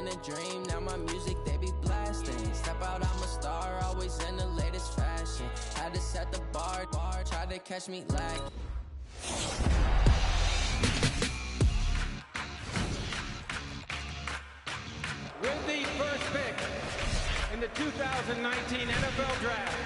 in a dream, now my music they be blasting. Step out, I'm a star, always in the latest fashion. Had to set the bar, try to catch me lagging. With the first pick in the 2019 NFL Draft.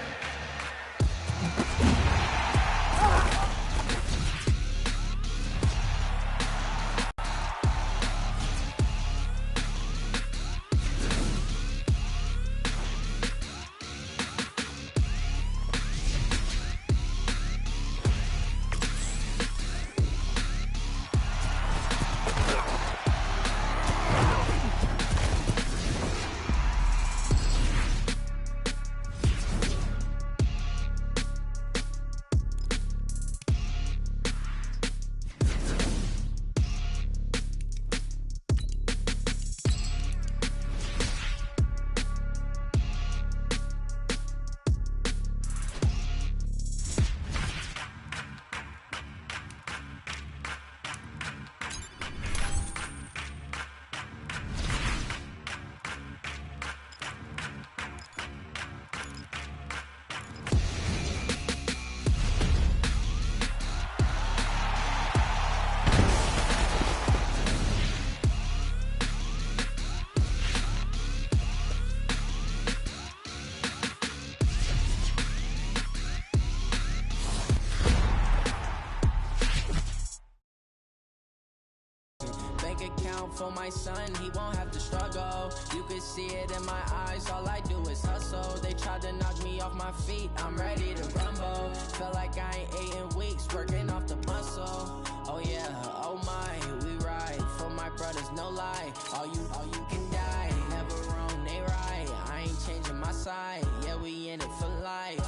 Account for my son, he won't have to struggle. You can see it in my eyes, all I do is hustle. They tried to knock me off my feet, I'm ready to rumble. Feel like I ain't ate in weeks, working off the muscle. Oh yeah, oh my, we ride for my brothers, no lie. All you can die, never wrong, they right. I ain't changing my side, yeah, we in it for life.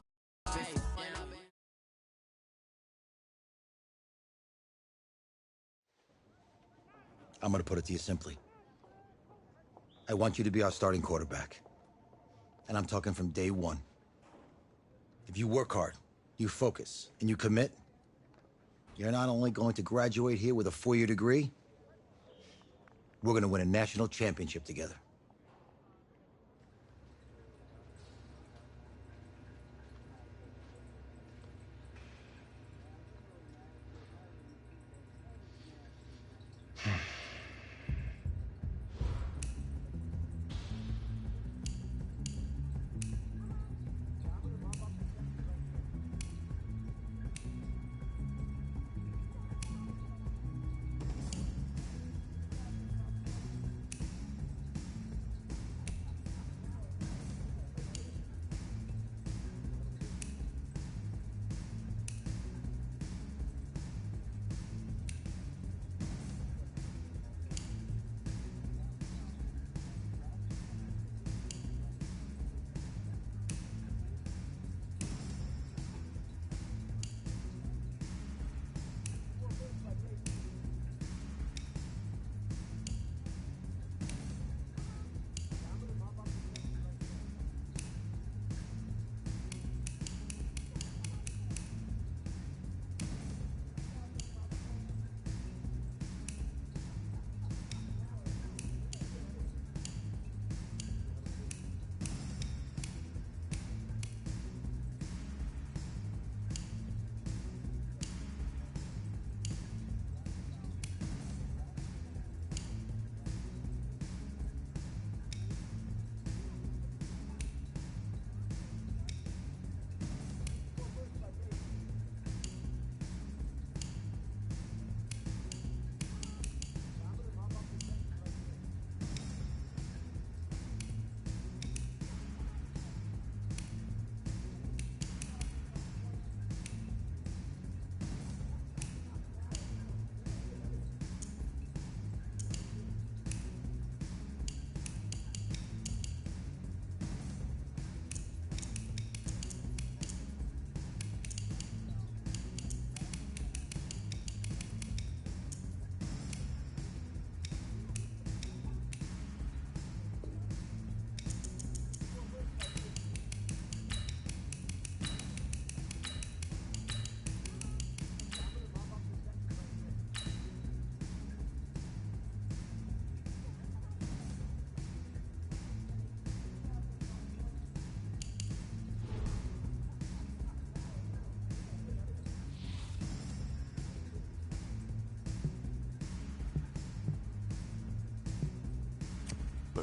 I'm going to put it to you simply. I want you to be our starting quarterback. And I'm talking from day one. If you work hard, you focus, and you commit, you're not only going to graduate here with a 4-year degree, we're going to win a national championship together.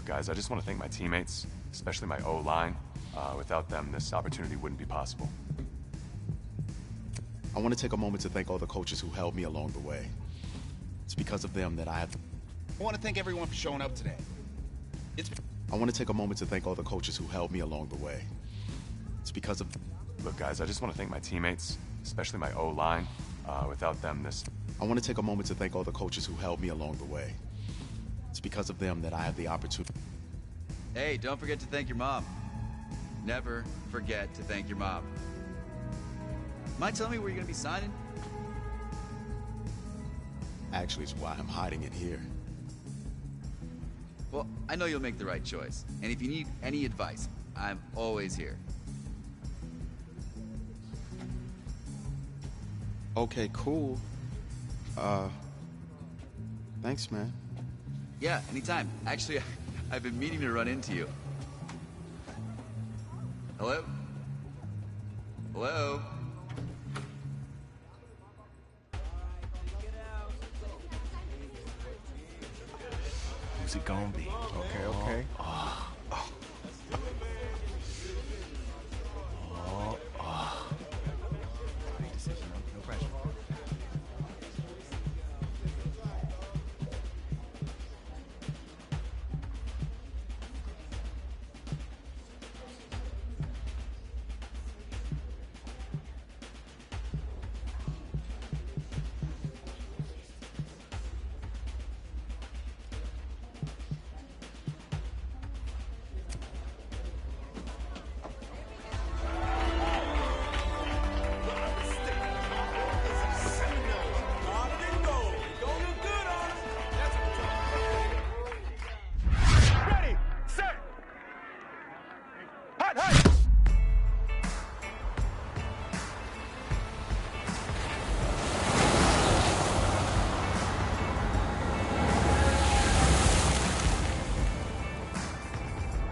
guys, I just want to thank my teammates, especially my O-line. Without them, this opportunity wouldn't be possible. I want to take a moment to thank all the coaches who helped me along the way. It's because of them that I have... I want to thank everyone for showing up today. I want to take a moment to thank all the coaches who helped me along the way. It's because of... Look, guys, I just want to thank my teammates, especially my O-line. Without them, this... I want to take a moment to thank all the coaches who helped me along the way. It's because of them that I have the opportunity... Hey, don't forget to thank your mom. Never forget to thank your mom. Mind telling me where you're gonna be signing? Actually, it's why I'm hiding it here. Well, I know you'll make the right choice. And if you need any advice, I'm always here. Okay, cool. Thanks, man. Yeah, anytime. Actually, I've been meaning to run into you. Hello? Hello? Who's it gonna be? Okay. Big decision, no pressure.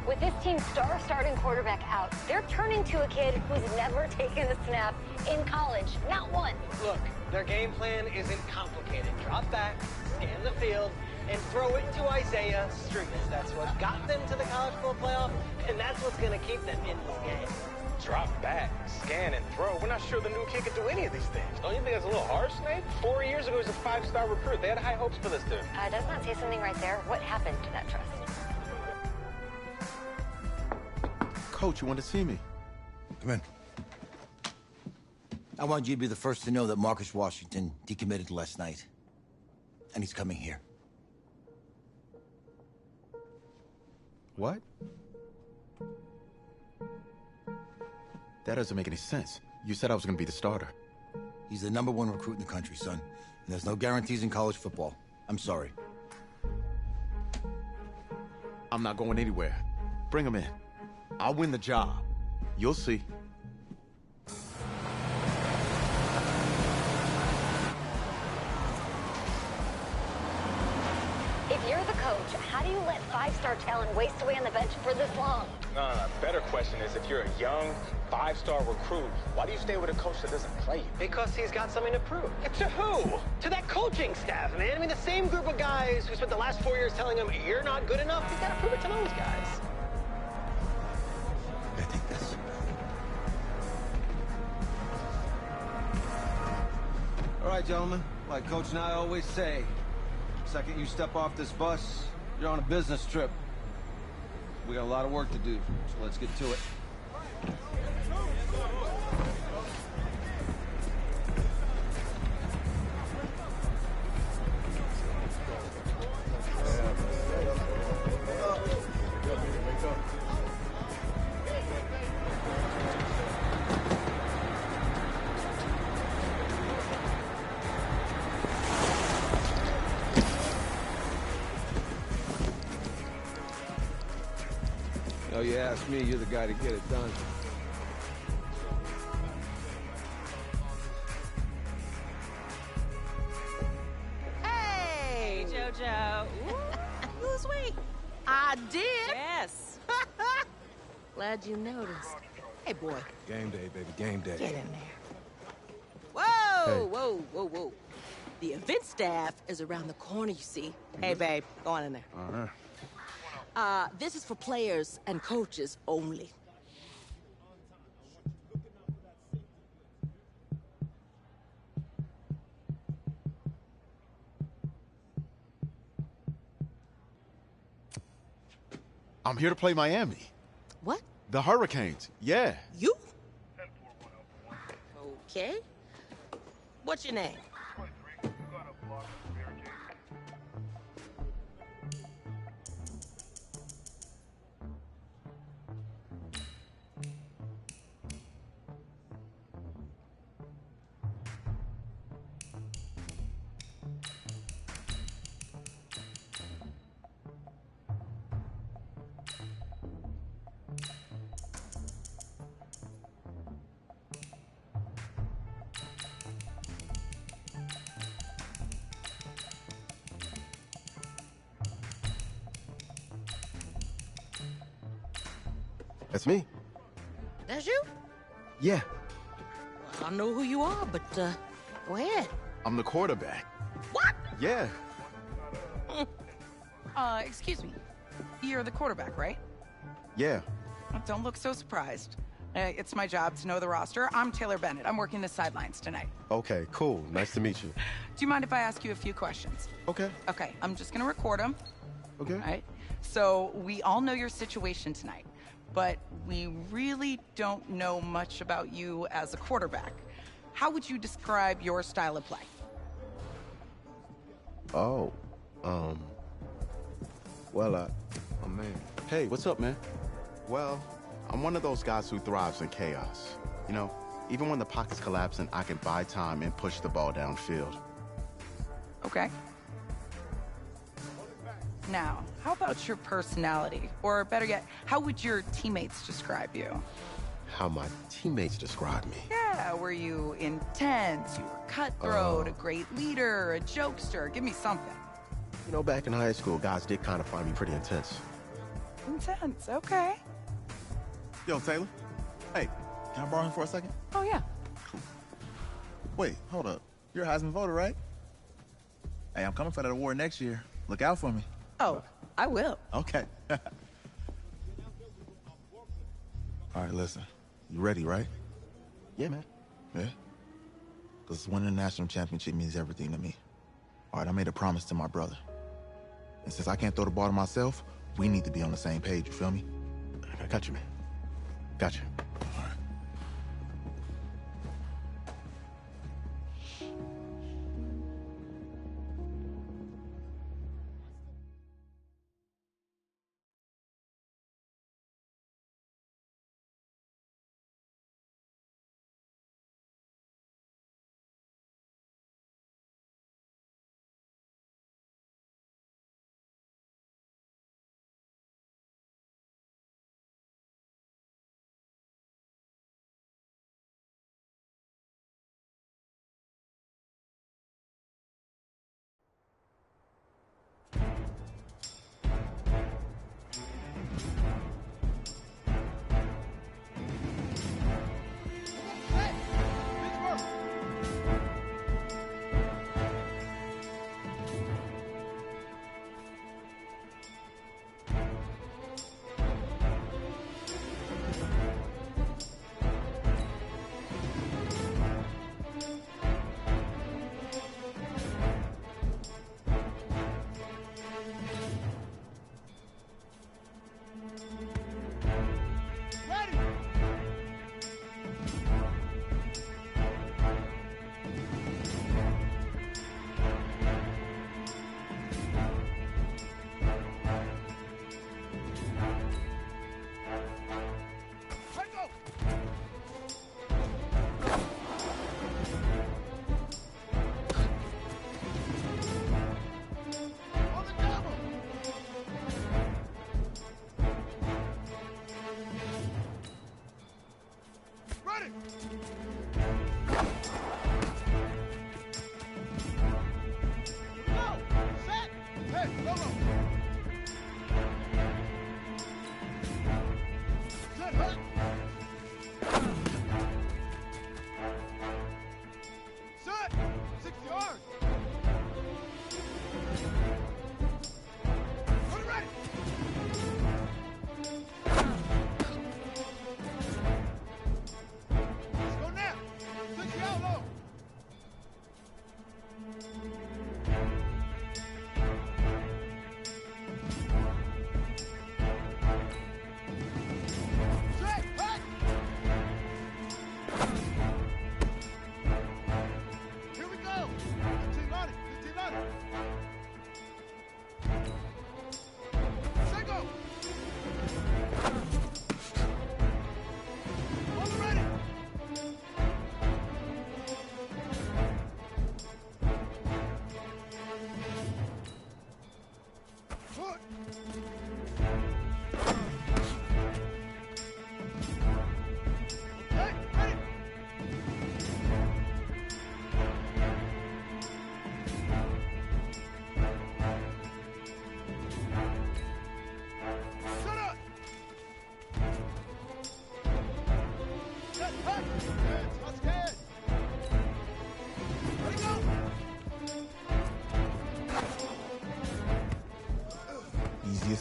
With this team's starting quarterback out, they're turning to a kid who's never taken a snap in college. Not one. Look, their game plan isn't complicated. Drop back, scan the field, and throw it to Isaiah Streets. That's what got them to the college football playoff, and that's what's going to keep them in this game. Drop back, scan, and throw. We're not sure the new kid can do any of these things. Don't you think that's a little harsh, Nate? 4 years ago, he was a 5-star recruit. They had high hopes for this dude. Does not say something right there. What happened to that trust? Coach, you want to see me? Come in. I want you to be the first to know that Marcus Washington decommitted last night. And he's coming here. What? That doesn't make any sense. You said I was going to be the starter. He's the #1 recruit in the country, son. And there's no guarantees in college football. I'm sorry. I'm not going anywhere. Bring him in. I'll win the job. You'll see. If you're the coach, how do you let 5-star talent waste away on the bench for this long? No. Better question is, if you're a young 5-star recruit, why do you stay with a coach that doesn't play you? Because he's got something to prove. To who? To that coaching staff, man. I mean, the same group of guys who spent the last 4 years telling him, you're not good enough. He's got to prove it to those guys. I think that's... All right, gentlemen. Like Coach and I always say, the second you step off this bus, you're on a business trip. We got a lot of work to do, so let's get to it. Oh, you ask me, you're the guy to get it done. Hey, JoJo. You lose weight. I did. Yes. Glad you noticed. Hey, boy. Game day, baby, game day. Get in there. Whoa, whoa. The event staff is around the corner, you see. Hey, babe, go on in there. All right. This is for players and coaches only. I'm here to play Miami. What? The Hurricanes, yeah. You? Okay. What's your name? That's me. That's you? Yeah. Well, I don't know who you are, but go ahead. I'm the quarterback. What? Yeah. Excuse me. You're the quarterback, right? Yeah. Don't look so surprised. It's my job to know the roster. I'm Taylor Bennett. I'm working the sidelines tonight. Okay, cool. Nice to meet you. Do you mind if I ask you a few questions? Okay. Okay, I'm just gonna record them. Okay. All right? So we all know your situation tonight, but we really don't know much about you as a quarterback. How would you describe your style of play? Oh, well, oh man. Hey, what's up, man? Well, I'm one of those guys who thrives in chaos. You know, even when the pocket's collapsing, I can buy time and push the ball downfield. Okay. Now, how about your personality? Or better yet, how would your teammates describe you? How my teammates describe me. Yeah, were you intense? You were cutthroat, a great leader, a jokester? Give me something. You know, back in high school, guys did kind of find me pretty intense. Intense, okay. Yo, Taylor. Hey, can I borrow him for a second? Oh, yeah. Wait, hold up. You're a Heisman voter, right? Hey, I'm coming for that award next year. Look out for me. Oh, I will. Okay. All right, listen. You ready, right? Yeah, man. Yeah? Because winning the national championship means everything to me. All right, I made a promise to my brother. And since I can't throw the ball to myself, we need to be on the same page, you feel me? I got you, man. Got you.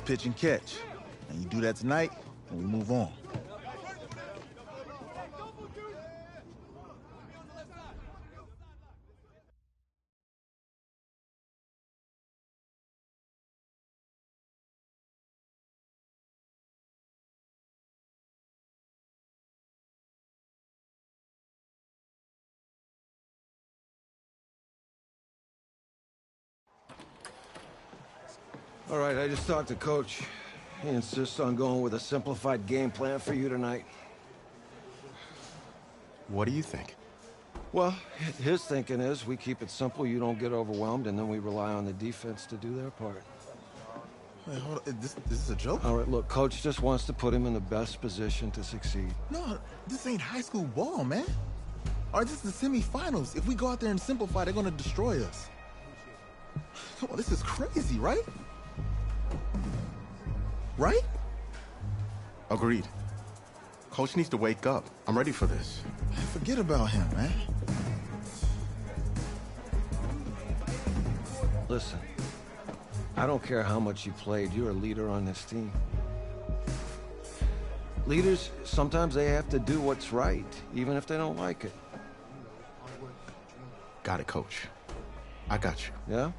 pitch and catch. And you do that tonight, and we move on. All right, I just talked to Coach. He insists on going with a simplified game plan for you tonight. What do you think? Well, his thinking is we keep it simple, you don't get overwhelmed, and then we rely on the defense to do their part. Wait, hold on. This is a joke? All right, look, Coach just wants to put him in the best position to succeed. No, this ain't high school ball, man. All right, this is the semifinals. If we go out there and simplify, they're going to destroy us. Come on, this is crazy, right? Right? Agreed. Coach needs to wake up. I'm ready for this. Forget about him, man. Listen, I don't care how much you played, you're a leader on this team. Leaders, sometimes they have to do what's right, even if they don't like it. Got it, Coach. I got you. Yeah?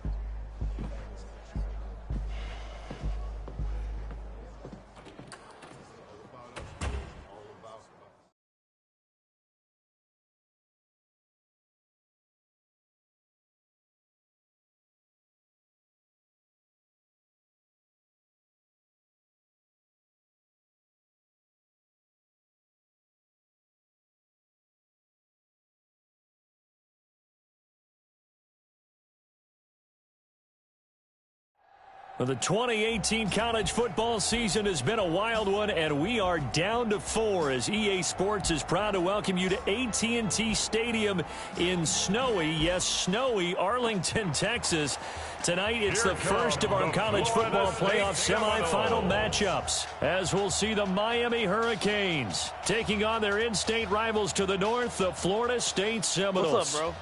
Well, the 2018 college football season has been a wild one, and we are down to 4 as EA Sports is proud to welcome you to AT&T Stadium in snowy, yes, snowy Arlington, Texas. Tonight, it's the first of our college football playoff semifinal matchups, as we'll see the Miami Hurricanes taking on their in-state rivals to the north, the Florida State Seminoles. What's up, bro?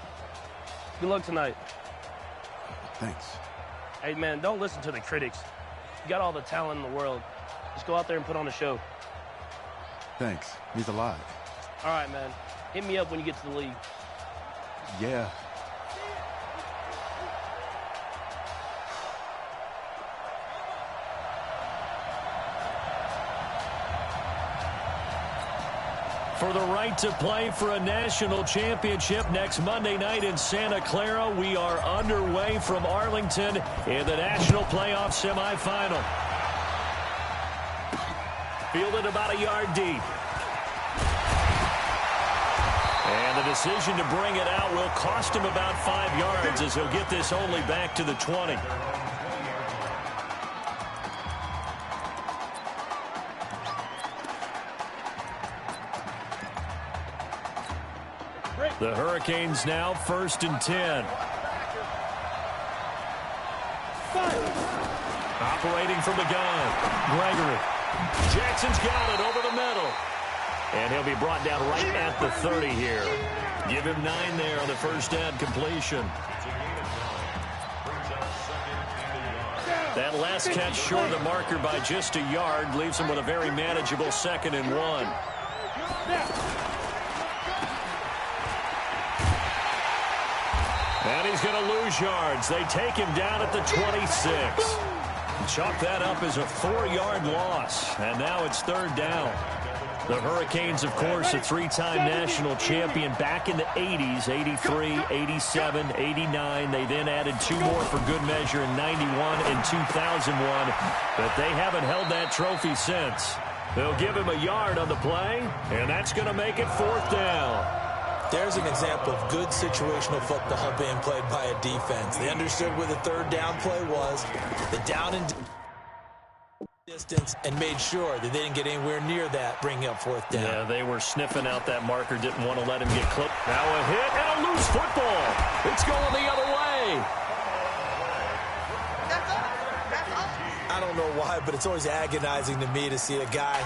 Good luck tonight. Thanks. Hey, man, don't listen to the critics. You got all the talent in the world. Just go out there and put on a show. Thanks. Means a lot. All right, man. Hit me up when you get to the league. Yeah. For the right to play for a national championship next Monday night in Santa Clara, we are underway from Arlington in the national playoff semifinal. Fielded about a yard deep. And the decision to bring it out will cost him about 5 yards as he'll get this only back to the 20. The Hurricanes now 1st and 10. Operating from the gun, Gregory. Jackson's got it over the middle. And he'll be brought down right at the 30 here. Give him 9 there on the first down completion. That last catch short of the marker by just a yard leaves him with a very manageable 2nd and 1. And he's going to lose yards. They take him down at the 26. Chalk that up as a 4-yard loss. And now it's 3rd down. The Hurricanes, of course, a 3-time national champion back in the 80s, 83, 87, 89. They then added 2 more for good measure in 91 and 2001. But they haven't held that trophy since. They'll give him a yard on the play, and that's going to make it 4th down. There's an example of good situational football being played by a defense. They understood where the 3rd down play was, the down and distance, and made sure that they didn't get anywhere near that, bringing up 4th down. Yeah, they were sniffing out that marker, didn't want to let him get close. Now a hit and a loose football. It's going the other way. I don't know why, but it's always agonizing to me to see a guy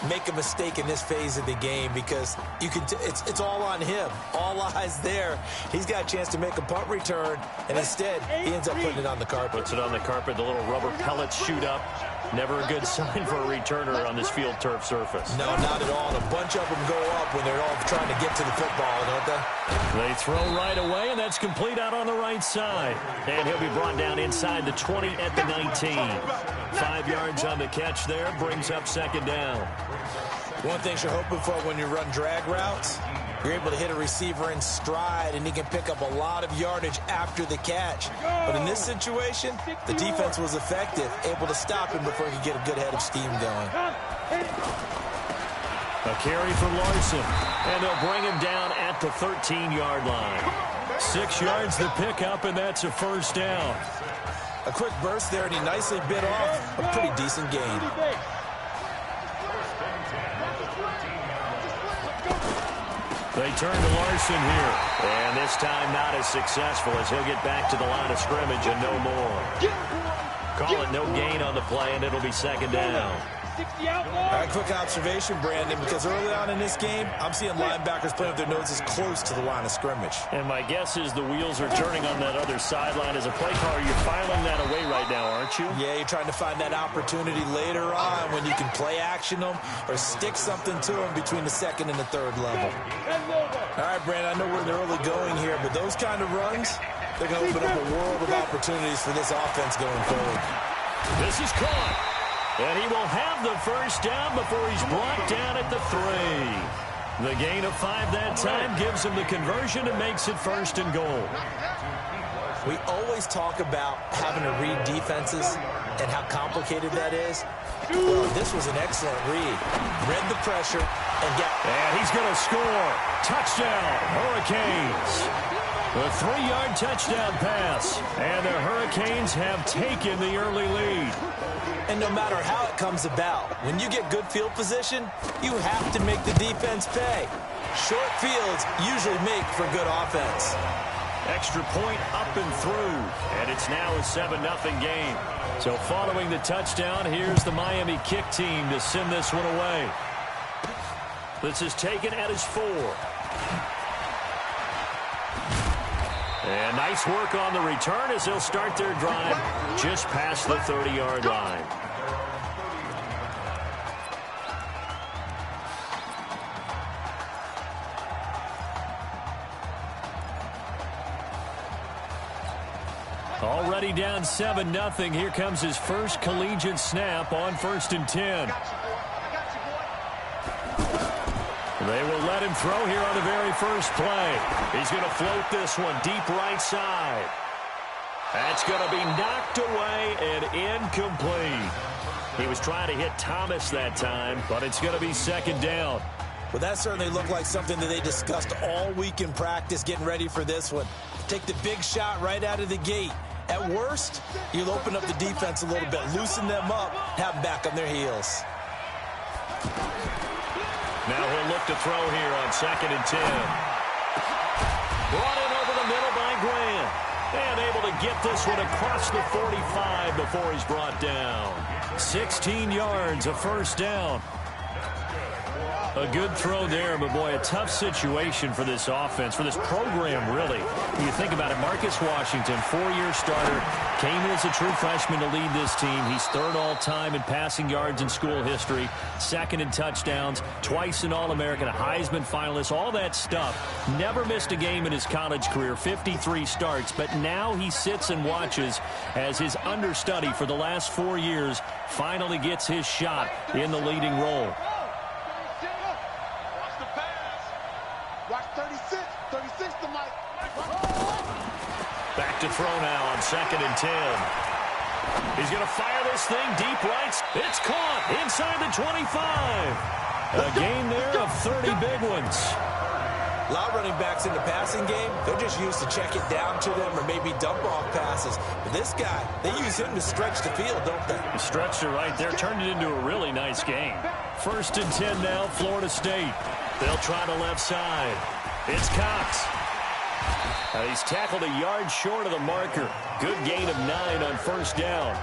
make a mistake in this phase of the game because you can. It's all on him. All eyes there. He's got a chance to make a punt return, and instead he ends up putting it on the carpet. Puts it on the carpet. The little rubber pellets shoot up. Never a good sign for a returner on this field turf surface. No, not at all. And a bunch of them go up when they're all trying to get to the football, don't they? They throw right away, and that's complete out on the right side. And he'll be brought down inside the 20 at the 19. 5 yards on the catch there, brings up second down. One thing you're hoping for when you run drag routes, you're able to hit a receiver in stride, and he can pick up a lot of yardage after the catch. But in this situation, the defense was effective, able to stop him before he could get a good head of steam going. A carry for Larson, and they'll bring him down at the 13-yard line. 6 yards to pick up, and that's a first down. A quick burst there, and he nicely bit off a pretty decent gain. They turn to Larson here. And this time not as successful as he'll get back to the line of scrimmage and no more. Call it no gain on the play, and it'll be second down. All right, quick observation, Brandon, because early on in this game, I'm seeing linebackers playing with their noses close to the line of scrimmage. And my guess is the wheels are turning on that other sideline. As a play caller, you're filing that away right now, aren't you? Yeah, you're trying to find that opportunity later on when you can play action them or stick something to them between the second and the third level. All right, Brandon, I know we're in the early going here, but those kind of runs, they're going to open up a world of opportunities for this offense going forward. This is caught. And he will have the first down before he's brought down at the 3. The gain of 5 that time gives him the conversion and makes it first and goal. We always talk about having to read defenses and how complicated that is. Well, this was an excellent read. Read the pressure and got... And he's going to score. Touchdown, Hurricanes. The 3-yard touchdown pass. And the Hurricanes have taken the early lead. And no matter how it comes about, when you get good field position, you have to make the defense pay. Short fields usually make for good offense. Extra point up and through. And it's now a 7-0 game. So following the touchdown, here's the Miami kick team to send this one away. This is taken at his 4. And nice work on the return as they'll start their drive just past the 30-yard line. Already down 7-0. Here comes his first collegiate snap on 1st and 10. They will let him throw here on the very first play. He's going to float this one deep right side. That's going to be knocked away and incomplete. He was trying to hit Thomas that time, but it's going to be second down. Well, that certainly looked like something that they discussed all week in practice getting ready for this one. Take the big shot right out of the gate. At worst, you'll open up the defense a little bit, loosen them up, have them back on their heels. Now he'll look to throw here on 2nd and 10. Brought in over the middle by Grant. And able to get this one across the 45 before he's brought down. 16 yards, a first down. A good throw there, but boy, a tough situation for this offense, for this program, really. When you think about it, Marcus Washington, 4-year starter, came in as a true freshman to lead this team. He's 3rd all-time in passing yards in school history, 2nd in touchdowns, twice an All-American, a Heisman finalist, all that stuff. Never missed a game in his college career, 53 starts, but now he sits and watches as his understudy for the last 4 years finally gets his shot in the leading role. Back to throw now on 2nd and 10. He's going to fire this thing deep right. It's caught inside the 25. A gain there of 30 big ones. A lot of running backs in the passing game, they're just used to check it down to them or maybe dump off passes. But this guy, they use him to stretch the field, don't they? He stretched it right there, turned it into a really nice game. 1st and 10 now, Florida State. They'll try the left side. It's Cox. He's tackled a yard short of the marker. Good gain of 9 on 1st down.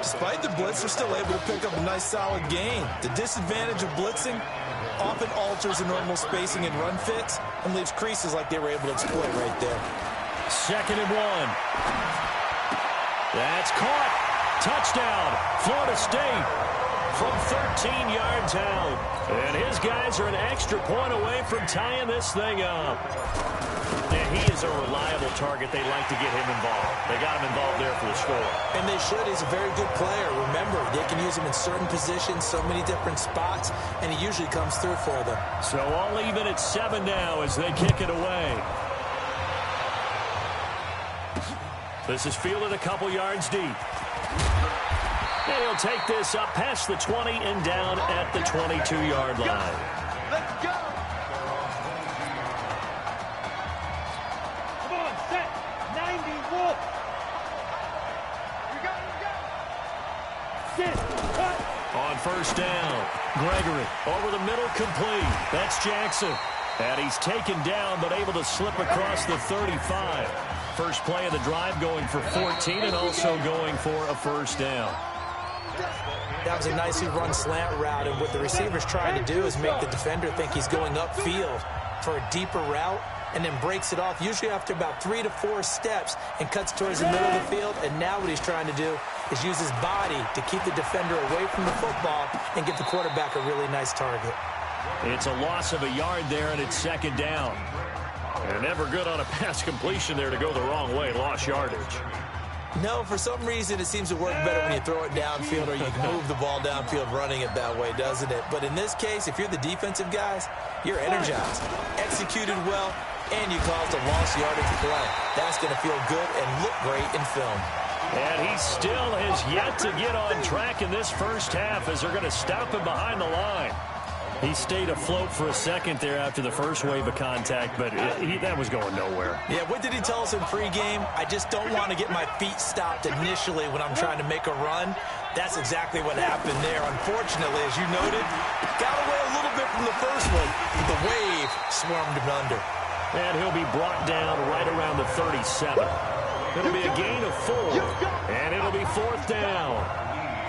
Despite the blitz, they're still able to pick up a nice, solid gain. The disadvantage of blitzing often alters the normal spacing and run fits and leaves creases like they were able to exploit right there. 2nd and 1. That's caught. Touchdown, Florida State from 13 yards out. And his guys are an extra point away from tying this thing up. And he is a reliable target. They like to get him involved. They got him involved there for the score. And they should. He's a very good player. Remember, they can use him in certain positions, so many different spots, and he usually comes through for them. So all even at 7 now as they kick it away. This is fielded a couple yards deep. And he'll take this up past the 20 and down at the 22-yard line. Let's go. Come on, set. 90, wolf. You got it, sit, cut. On 1st down, Gregory over the middle, complete. That's Jackson. And he's taken down but able to slip across the 35. First play of the drive going for 14 and also going for a 1st down. That was a nicely run slant route, and what the receiver's trying to do is make the defender think he's going upfield for a deeper route and then breaks it off, usually after about 3 to 4 steps, and cuts towards the middle of the field. And now what he's trying to do is use his body to keep the defender away from the football and give the quarterback a really nice target. It's a loss of a yard there, and it's 2nd down. And never good on a pass completion there to go the wrong way. Lost yardage. No, for some reason it seems to work better when you throw it downfield or you can move the ball downfield running it that way, doesn't it? But in this case, if you're the defensive guys, you're energized, executed well, and you caused a lost yardage play. That's going to feel good and look great in film. And he still has yet to get on track in this first half as they're going to stop him behind the line. He stayed afloat for a second there after the first wave of contact, but that was going nowhere. Yeah, what did he tell us in pregame? I just don't want to get my feet stopped initially when I'm trying to make a run. That's exactly what happened there. Unfortunately, as you noted, got away a little bit from the first one. The wave swarmed him under. And he'll be brought down right around the 37. It'll be a gain of 4, and it'll be 4th down.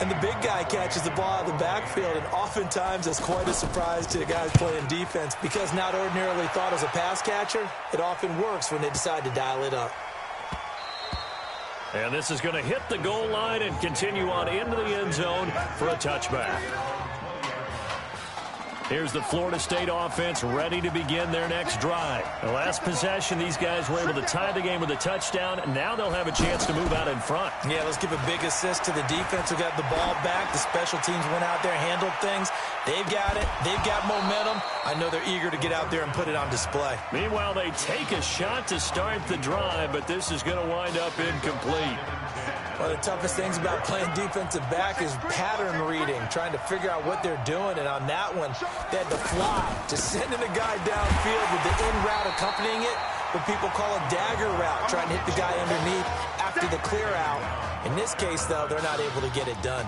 And the big guy catches the ball out of the backfield, and oftentimes that's quite a surprise to the guys playing defense because not ordinarily thought as a pass catcher, it often works when they decide to dial it up. And this is going to hit the goal line and continue on into the end zone for a touchback. Here's the Florida State offense ready to begin their next drive. The last possession, these guys were able to tie the game with a touchdown, and now they'll have a chance to move out in front. Yeah, let's give a big assist to the defense who got the ball back. The special teams went out there, handled things. They've got it. They've got momentum. I know they're eager to get out there and put it on display. Meanwhile, they take a shot to start the drive, but this is going to wind up incomplete. One of the toughest things about playing defensive back is pattern reading, trying to figure out what they're doing. And on that one, they had to fly, just sending a guy downfield with the in route accompanying it, what people call a dagger route, trying to hit the guy underneath after the clear out. In this case, though, they're not able to get it done.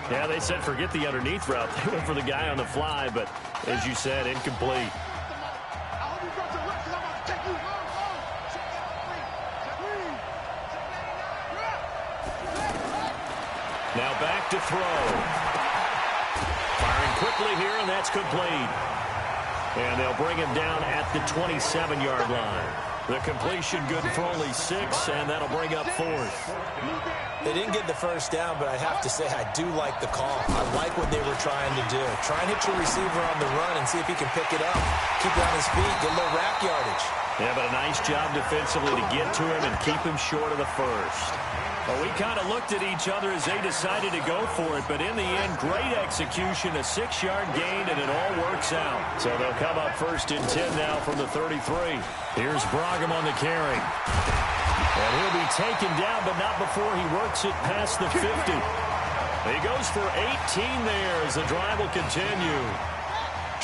Yeah, they said forget the underneath route. They went for the guy on the fly, but as you said, incomplete. Now back to throw. Firing quickly here, and that's complete. And they'll bring him down at the 27-yard line. The completion good for only 6, and that'll bring up 4th. They didn't get the first down, but I have to say I do like the call. I like what they were trying to do. Try and hit your receiver on the run and see if he can pick it up. Keep it on his feet, get a little rack yardage. Yeah, but a nice job defensively to get to him and keep him short of the first. Well, we kind of looked at each other as they decided to go for it, but in the end, great execution, a 6-yard gain, and it all works out. So they'll come up 1st and 10 now from the 33. Here's Brogum on the carry. And he'll be taken down, but not before he works it past the 50. He goes for 18 there as the drive will continue.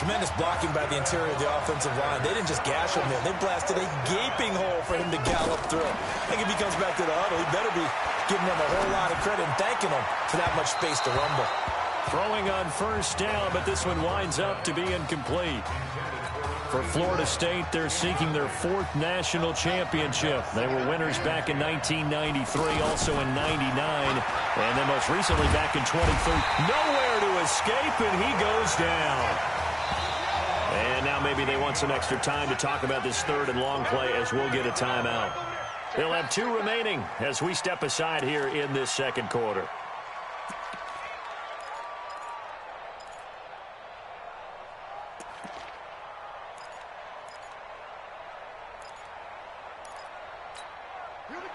Tremendous blocking by the interior of the offensive line. They didn't just gash him there. They blasted a gaping hole for him to gallop through. I think if he comes back to the huddle, he better be giving them a whole lot of credit and thanking them for that much space to rumble. Throwing on first down, but this one winds up to be incomplete. For Florida State, they're seeking their 4th national championship. They were winners back in 1993, also in 99, and then most recently back in 2013. Nowhere to escape, and he goes down. And now maybe they want some extra time to talk about this 3rd and long play as we'll get a timeout. They'll have 2 remaining as we step aside here in this second quarter.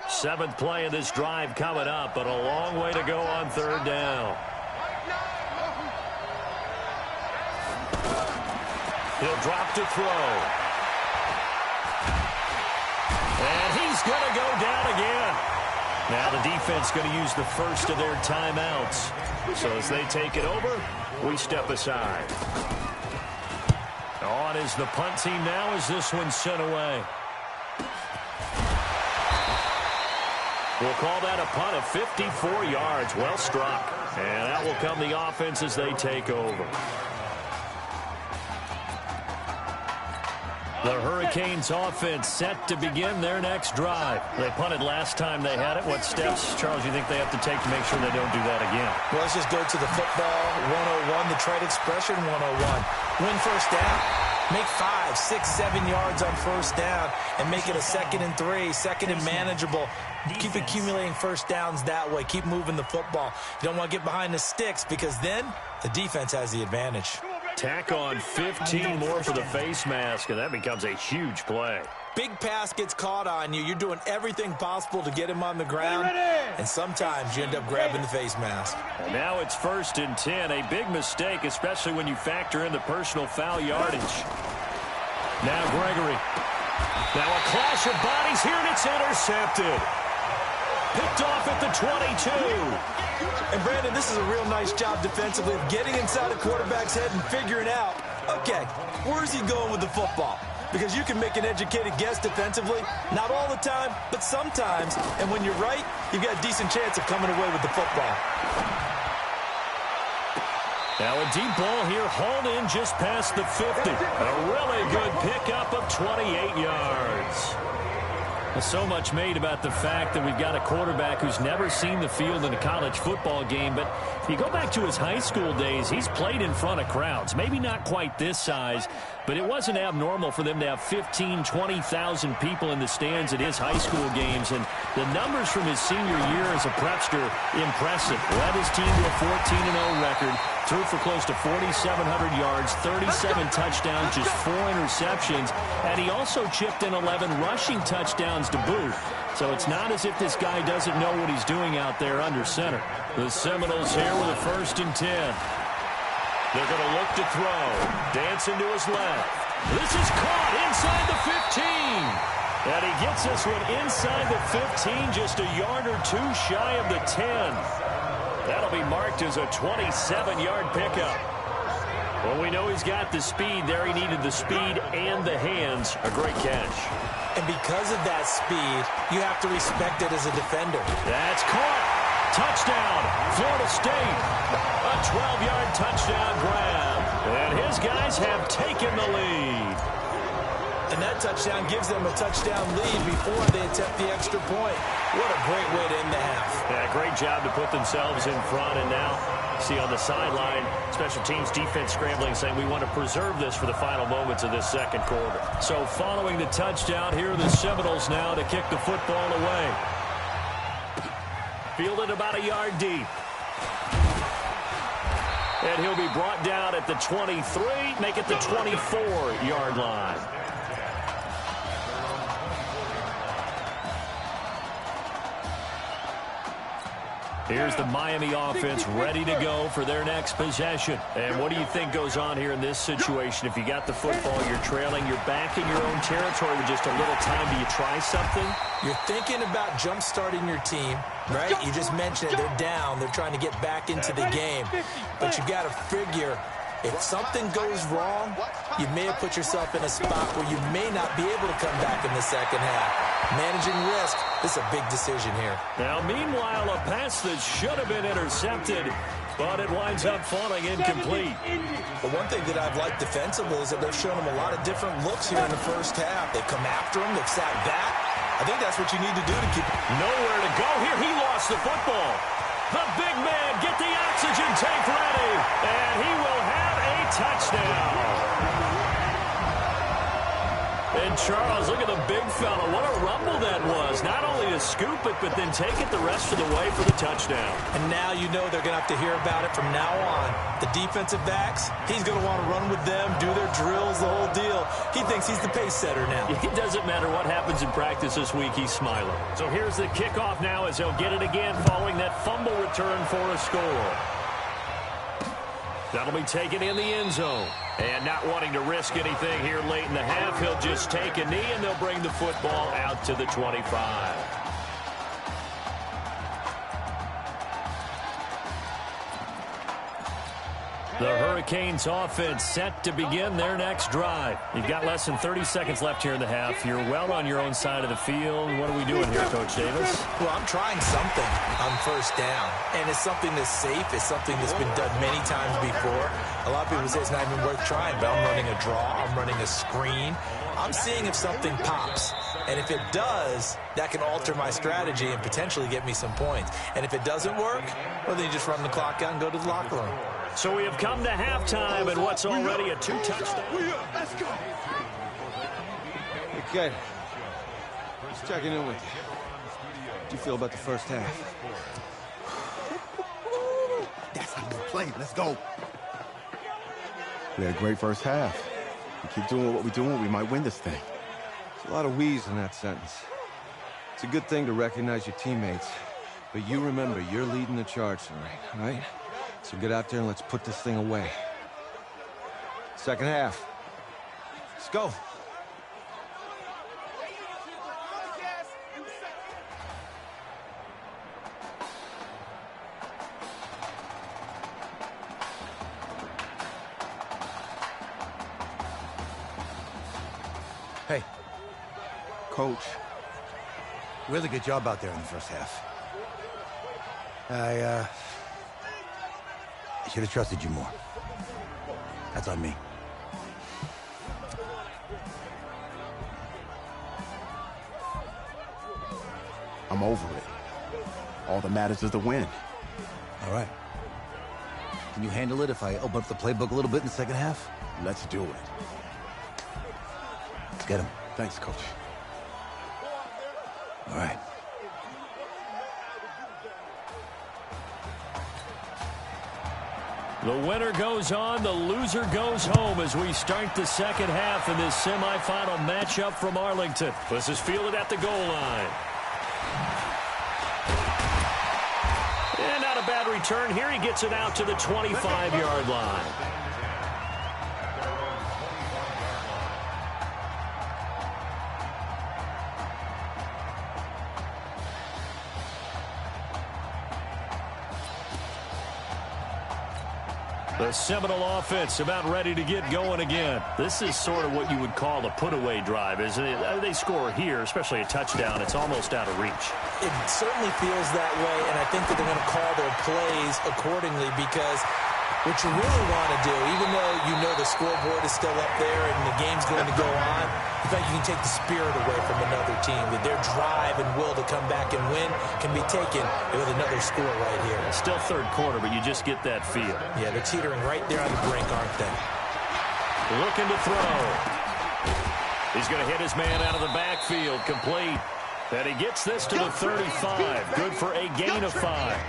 Seventh play of this drive coming up, but a long way to go on 3rd down. He'll drop to throw. And he's going to go down again. Now the defense going to use the first of their timeouts. So as they take it over, we step aside. On is the punt team now as this one's sent away. We'll call that a punt of 54 yards. Well struck. And that will come the offense as they take over. The Hurricanes offense set to begin their next drive. They punted last time they had it. What steps, Charles, you think they have to take to make sure they don't do that again? Well, let's just go to the football 101, the trade expression 101. Win first down. Make 5, 6, 7 yards on first down and make it a 2nd and 3, 2nd and manageable. Keep accumulating first downs that way. Keep moving the football. You don't want to get behind the sticks because then the defense has the advantage. Tack on 15 more for the face mask, and that becomes a huge play. Big pass gets caught on you. You're doing everything possible to get him on the ground, and sometimes you end up grabbing the face mask. And now it's 1st and 10. A big mistake, especially when you factor in the personal foul yardage. Now Gregory. Now a clash of bodies here, and it's intercepted. Picked off at the 22. And Brandon, this is a real nice job defensively of getting inside a quarterback's head and figuring out, okay, where's he going with the football? Because you can make an educated guess defensively, not all the time, but sometimes. And when you're right, you've got a decent chance of coming away with the football. Now a deep ball here, hauled in just past the 50. A really good pickup of 28 yards. So much made about the fact that we've got a quarterback who's never seen the field in a college football game, but if you go back to his high school days, he's played in front of crowds. Maybe not quite this size, but it wasn't abnormal for them to have 15,000, 20,000 people in the stands at his high school games, and the numbers from his senior year as a prepster, impressive. Led his team to a 14-0 record, threw for close to 4,700 yards, 37 touchdowns, just 4 interceptions, and he also chipped in 11 rushing touchdowns to boot. So it's not as if this guy doesn't know what he's doing out there under center. The Seminoles here with a 1st and 10. They're going to look to throw. Dancing to his left. This is caught inside the 15. And he gets this one inside the 15, just a yard or 2 shy of the 10. That'll be marked as a 27-yard pickup. Well, we know he's got the speed there. He needed the speed and the hands. A great catch. And because of that speed, you have to respect it as a defender. That's caught. Touchdown, Florida State. A 12-yard touchdown grab. And his guys have taken the lead. And that touchdown gives them a touchdown lead before they attempt the extra point. What a great way to end the half. Yeah, great job to put themselves in front. And now, see on the sideline, special teams defense scrambling, saying we want to preserve this for the final moments of this second quarter. So following the touchdown, here are the Seminoles now to kick the football away. Fielded about a yard deep. And he'll be brought down at the 23, make it the 24-yard line. Here's the Miami offense ready to go for their next possession. And what do you think goes on here in this situation? If you got the football, you're trailing, you're back in your own territory with just a little time. Do you try something? You're thinking about jump-starting your team, right? You just mentioned it. They're down. They're trying to get back into the game. But you got to figure, if something goes wrong, you may have put yourself in a spot where you may not be able to come back in the second half. Managing risk, this is a big decision here. Now, meanwhile, a pass that should have been intercepted but it winds up falling incomplete. But one thing that I've liked defensively is that they've shown him a lot of different looks here in the first half. They've come after him. They've sat back. I think that's what you need to do to keep... Nowhere to go here. He lost the football. The big man, get the oxygen tank ready, and he will have a touchdown. And Charles, look at the big fella. What a rumble that was. Not only to scoop it, but then take it the rest of the way for the touchdown. And now you know they're going to have to hear about it from now on. The defensive backs, he's going to want to run with them, do their drills, the whole deal. He thinks he's the pace setter now. It doesn't matter what happens in practice this week, he's smiling. So here's the kickoff now as he'll get it again following that fumble return for a score. That'll be taken in the end zone. And not wanting to risk anything here late in the half, he'll just take a knee and they'll bring the football out to the 25. The Hurricanes offense set to begin their next drive. You've got less than 30 seconds left here in the half. You're well on your own side of the field. What are we doing here, Coach Davis? Well, I'm trying something on first down. And it's something that's safe. It's something that's been done many times before. A lot of people say it's not even worth trying, but I'm running a draw. I'm running a screen. I'm seeing if something pops. And if it does, that can alter my strategy and potentially get me some points. And if it doesn't work, well, then you just run the clock out and go to the locker room. So we have come to halftime and what's already a 2-touchdown. Let's go. Okay. Just checking in with you. How do you feel about the first half? That's how we play. Let's go. We had a great first half. We keep doing what we're doing, we might win this thing. There's a lot of we's in that sentence. It's a good thing to recognize your teammates, but you remember you're leading the charge tonight, all right? So get out there and let's put this thing away. Second half. Let's go. Hey. Coach. Really good job out there in the first half. I should have trusted you more. That's on me. I'm over it. All that matters is the win. All right. Can you handle it if I open up the playbook a little bit in the second half? Let's do it. Let's get him. Thanks, Coach. All right. The winner goes on, the loser goes home as we start the second half in this semifinal matchup from Arlington. This is fielded at the goal line. And not a bad return here. He gets it out to the 25-yard line. The Seminole offense about ready to get going again. This is sort of what you would call a put-away drive, isn't it? They score here, especially a touchdown. It's almost out of reach. It certainly feels that way, and I think that they're going to call their plays accordingly because what you really want to do, even though you know the scoreboard is still up there and the game's going to go on, you think you can take the spirit away from another team, that their drive and will to come back and win can be taken with another score right here. It's still third quarter, but you just get that feel. Yeah, they're teetering right there on the brink, aren't they? Looking to throw. He's going to hit his man out of the backfield, complete. And he gets this to the 35. Good for a gain of 5.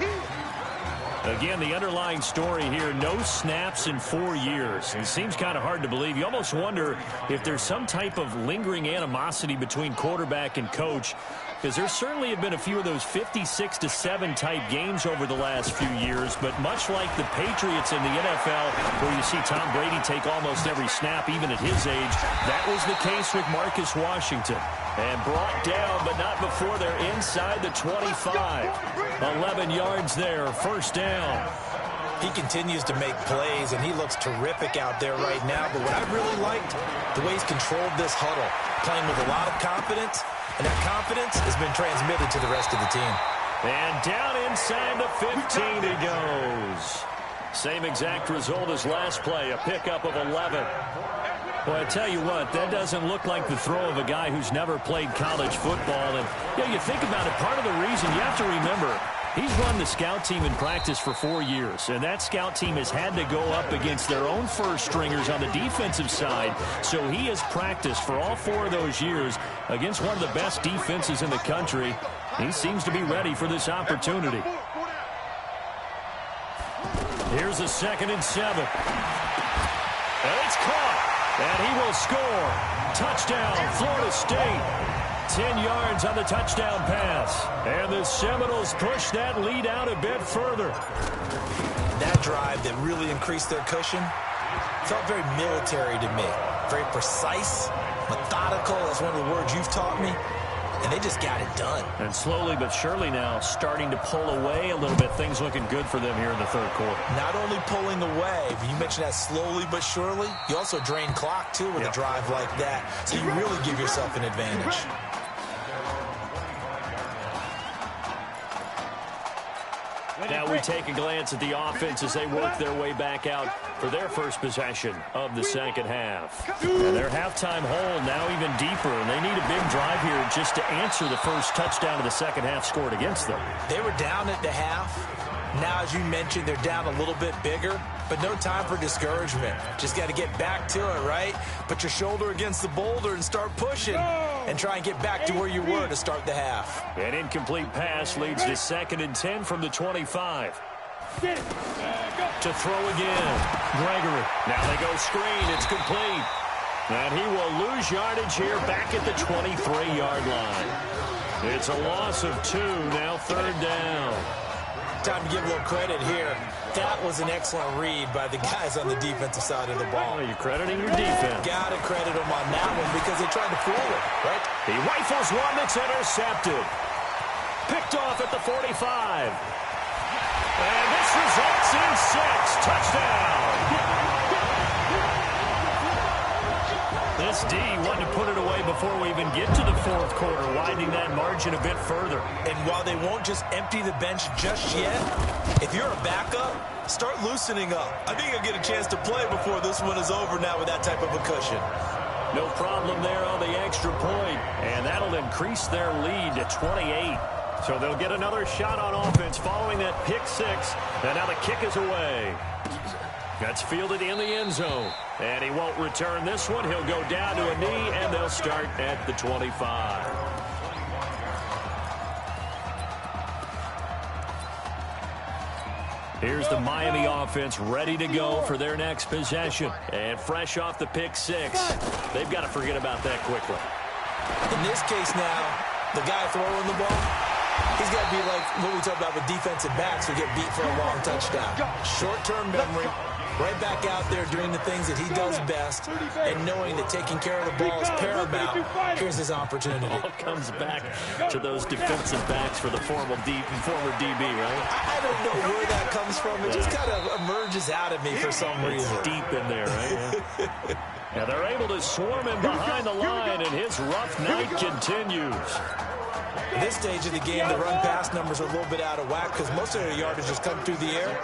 Again, the underlying story here, no snaps in 4 years. It seems kind of hard to believe. You almost wonder if there's some type of lingering animosity between quarterback and coach, because there certainly have been a few of those 56-7 type games over the last few years, but much like the Patriots in the NFL, where you see Tom Brady take almost every snap, even at his age, that was the case with Marcus Washington. And brought down, but not before they're inside the 25. 11 yards there, first down. He continues to make plays, and he looks terrific out there right now. But what I really liked, the way he's controlled this huddle, playing with a lot of confidence, and that confidence has been transmitted to the rest of the team. And down inside the 15 he goes. Same exact result as last play, a pickup of 11. Well, I tell you what, that doesn't look like the throw of a guy who's never played college football. And you think about it, part of the reason, you have to remember, he's run the scout team in practice for 4 years, and that scout team has had to go up against their own first stringers on the defensive side. So he has practiced for all 4 of those years against one of the best defenses in the country. He seems to be ready for this opportunity. Here's a 2nd and 7. And it's caught, and he will score. Touchdown, Florida State. 10 yards on the touchdown pass. And the Seminoles push that lead out a bit further. That drive that really increased their cushion felt very military to me. Very precise, methodical. That's one of the words you've taught me. And they just got it done. And slowly but surely now starting to pull away a little bit. Things looking good for them here in the 3rd quarter. Not only pulling away, but you mentioned that slowly but surely. You also drain clock, too, with a drive like that. So you really give yourself an advantage. Now we take a glance at the offense as they work their way back out for their first possession of the 2nd half. And their halftime hole now even deeper, and they need a big drive here just to answer the first touchdown of the 2nd half scored against them. They were down at the half. Now, as you mentioned, they're down a little bit bigger, but no time for discouragement. Just got to get back to it, right? Put your shoulder against the boulder and start pushing and try and get back to where you were to start the half. An incomplete pass leads to 2nd and 10 from the 25. To throw again. Gregory. Now they go screen. It's complete. And he will lose yardage here back at the 23-yard line. It's a loss of 2, now 3rd down. Time to give a little credit here. That was an excellent read by the guys on the defensive side of the ball. Oh, you're crediting your defense. Got to credit them on that one because they tried to fool it, right? He rifles one that's intercepted. Picked off at the 45. And this results in 6. Touchdown. This D wanted to put it away before we even get to the 4th quarter, widening that margin a bit further. And while they won't just empty the bench just yet, if you're a backup, start loosening up. I think you'll get a chance to play before this one is over now with that type of a cushion. No problem there on the extra point, and that'll increase their lead to 28. So they'll get another shot on offense following that pick 6, and now the kick is away. That's fielded in the end zone. And he won't return this one. He'll go down to a knee, and they'll start at the 25. Here's the Miami offense ready to go for their next possession. And fresh off the pick 6, they've got to forget about that quickly. In this case now, the guy throwing the ball, he's got to be like what we talked about with defensive backs who get beat for a long touchdown. Short-term memory. Right back out there doing the things that he does best and knowing that taking care of the ball is paramount. Here's his opportunity. All comes back to those defensive backs for the former DB, right? I don't know where that comes from. It just kind of emerges out of me for some reason. It's deep in there, right? Yeah. And they're able to swarm him behind the line, and his rough night continues. At this stage of the game, the run-pass numbers are a little bit out of whack because most of their yardage has come through the air.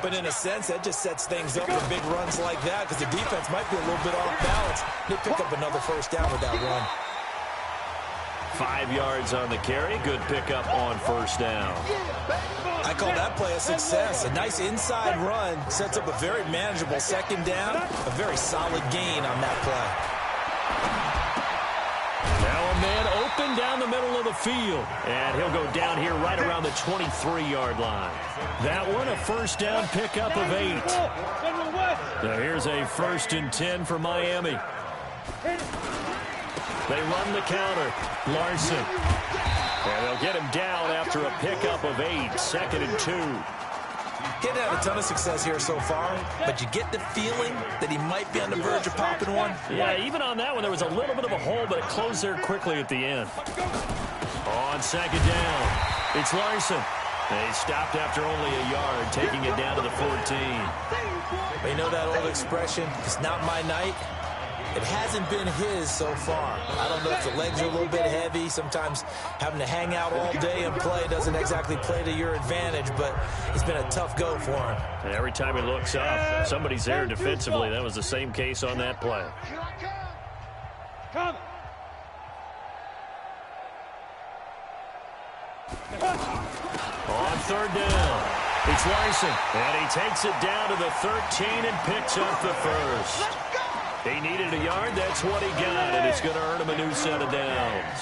But in a sense, that just sets things up for big runs like that because the defense might be a little bit off balance. They pick up another 1st down with that run. 5 yards on the carry. Good pickup on 1st down. I call that play a success. A nice inside run sets up a very manageable 2nd down. A very solid gain on that play. Now a man open down the middle of the field. And he'll go down here right around the 23-yard line. That one, a 1st down pickup of 8. Now here's a 1st and 10 for Miami. They run the counter. Larson. And they'll get him down after a pickup of 8. 2nd and 2. He hasn't had a ton of success here so far, but you get the feeling that he might be on the verge of popping one. Yeah, even on that one, there was a little bit of a hole, but it closed there quickly at the end. On 2nd down, it's Larson. They stopped after only a yard, taking it down to the 14. But you know that old expression, it's not my night? It hasn't been his so far. I don't know if the legs are a little bit heavy. Sometimes having to hang out all day and play doesn't exactly play to your advantage, but it's been a tough go for him. And every time he looks up, somebody's there defensively. That was the same case on that play. Come. On third down, it's Larson, and he takes it down to the 13 and picks up the first. He needed a yard, that's what he got, and it's going to earn him a new set of downs.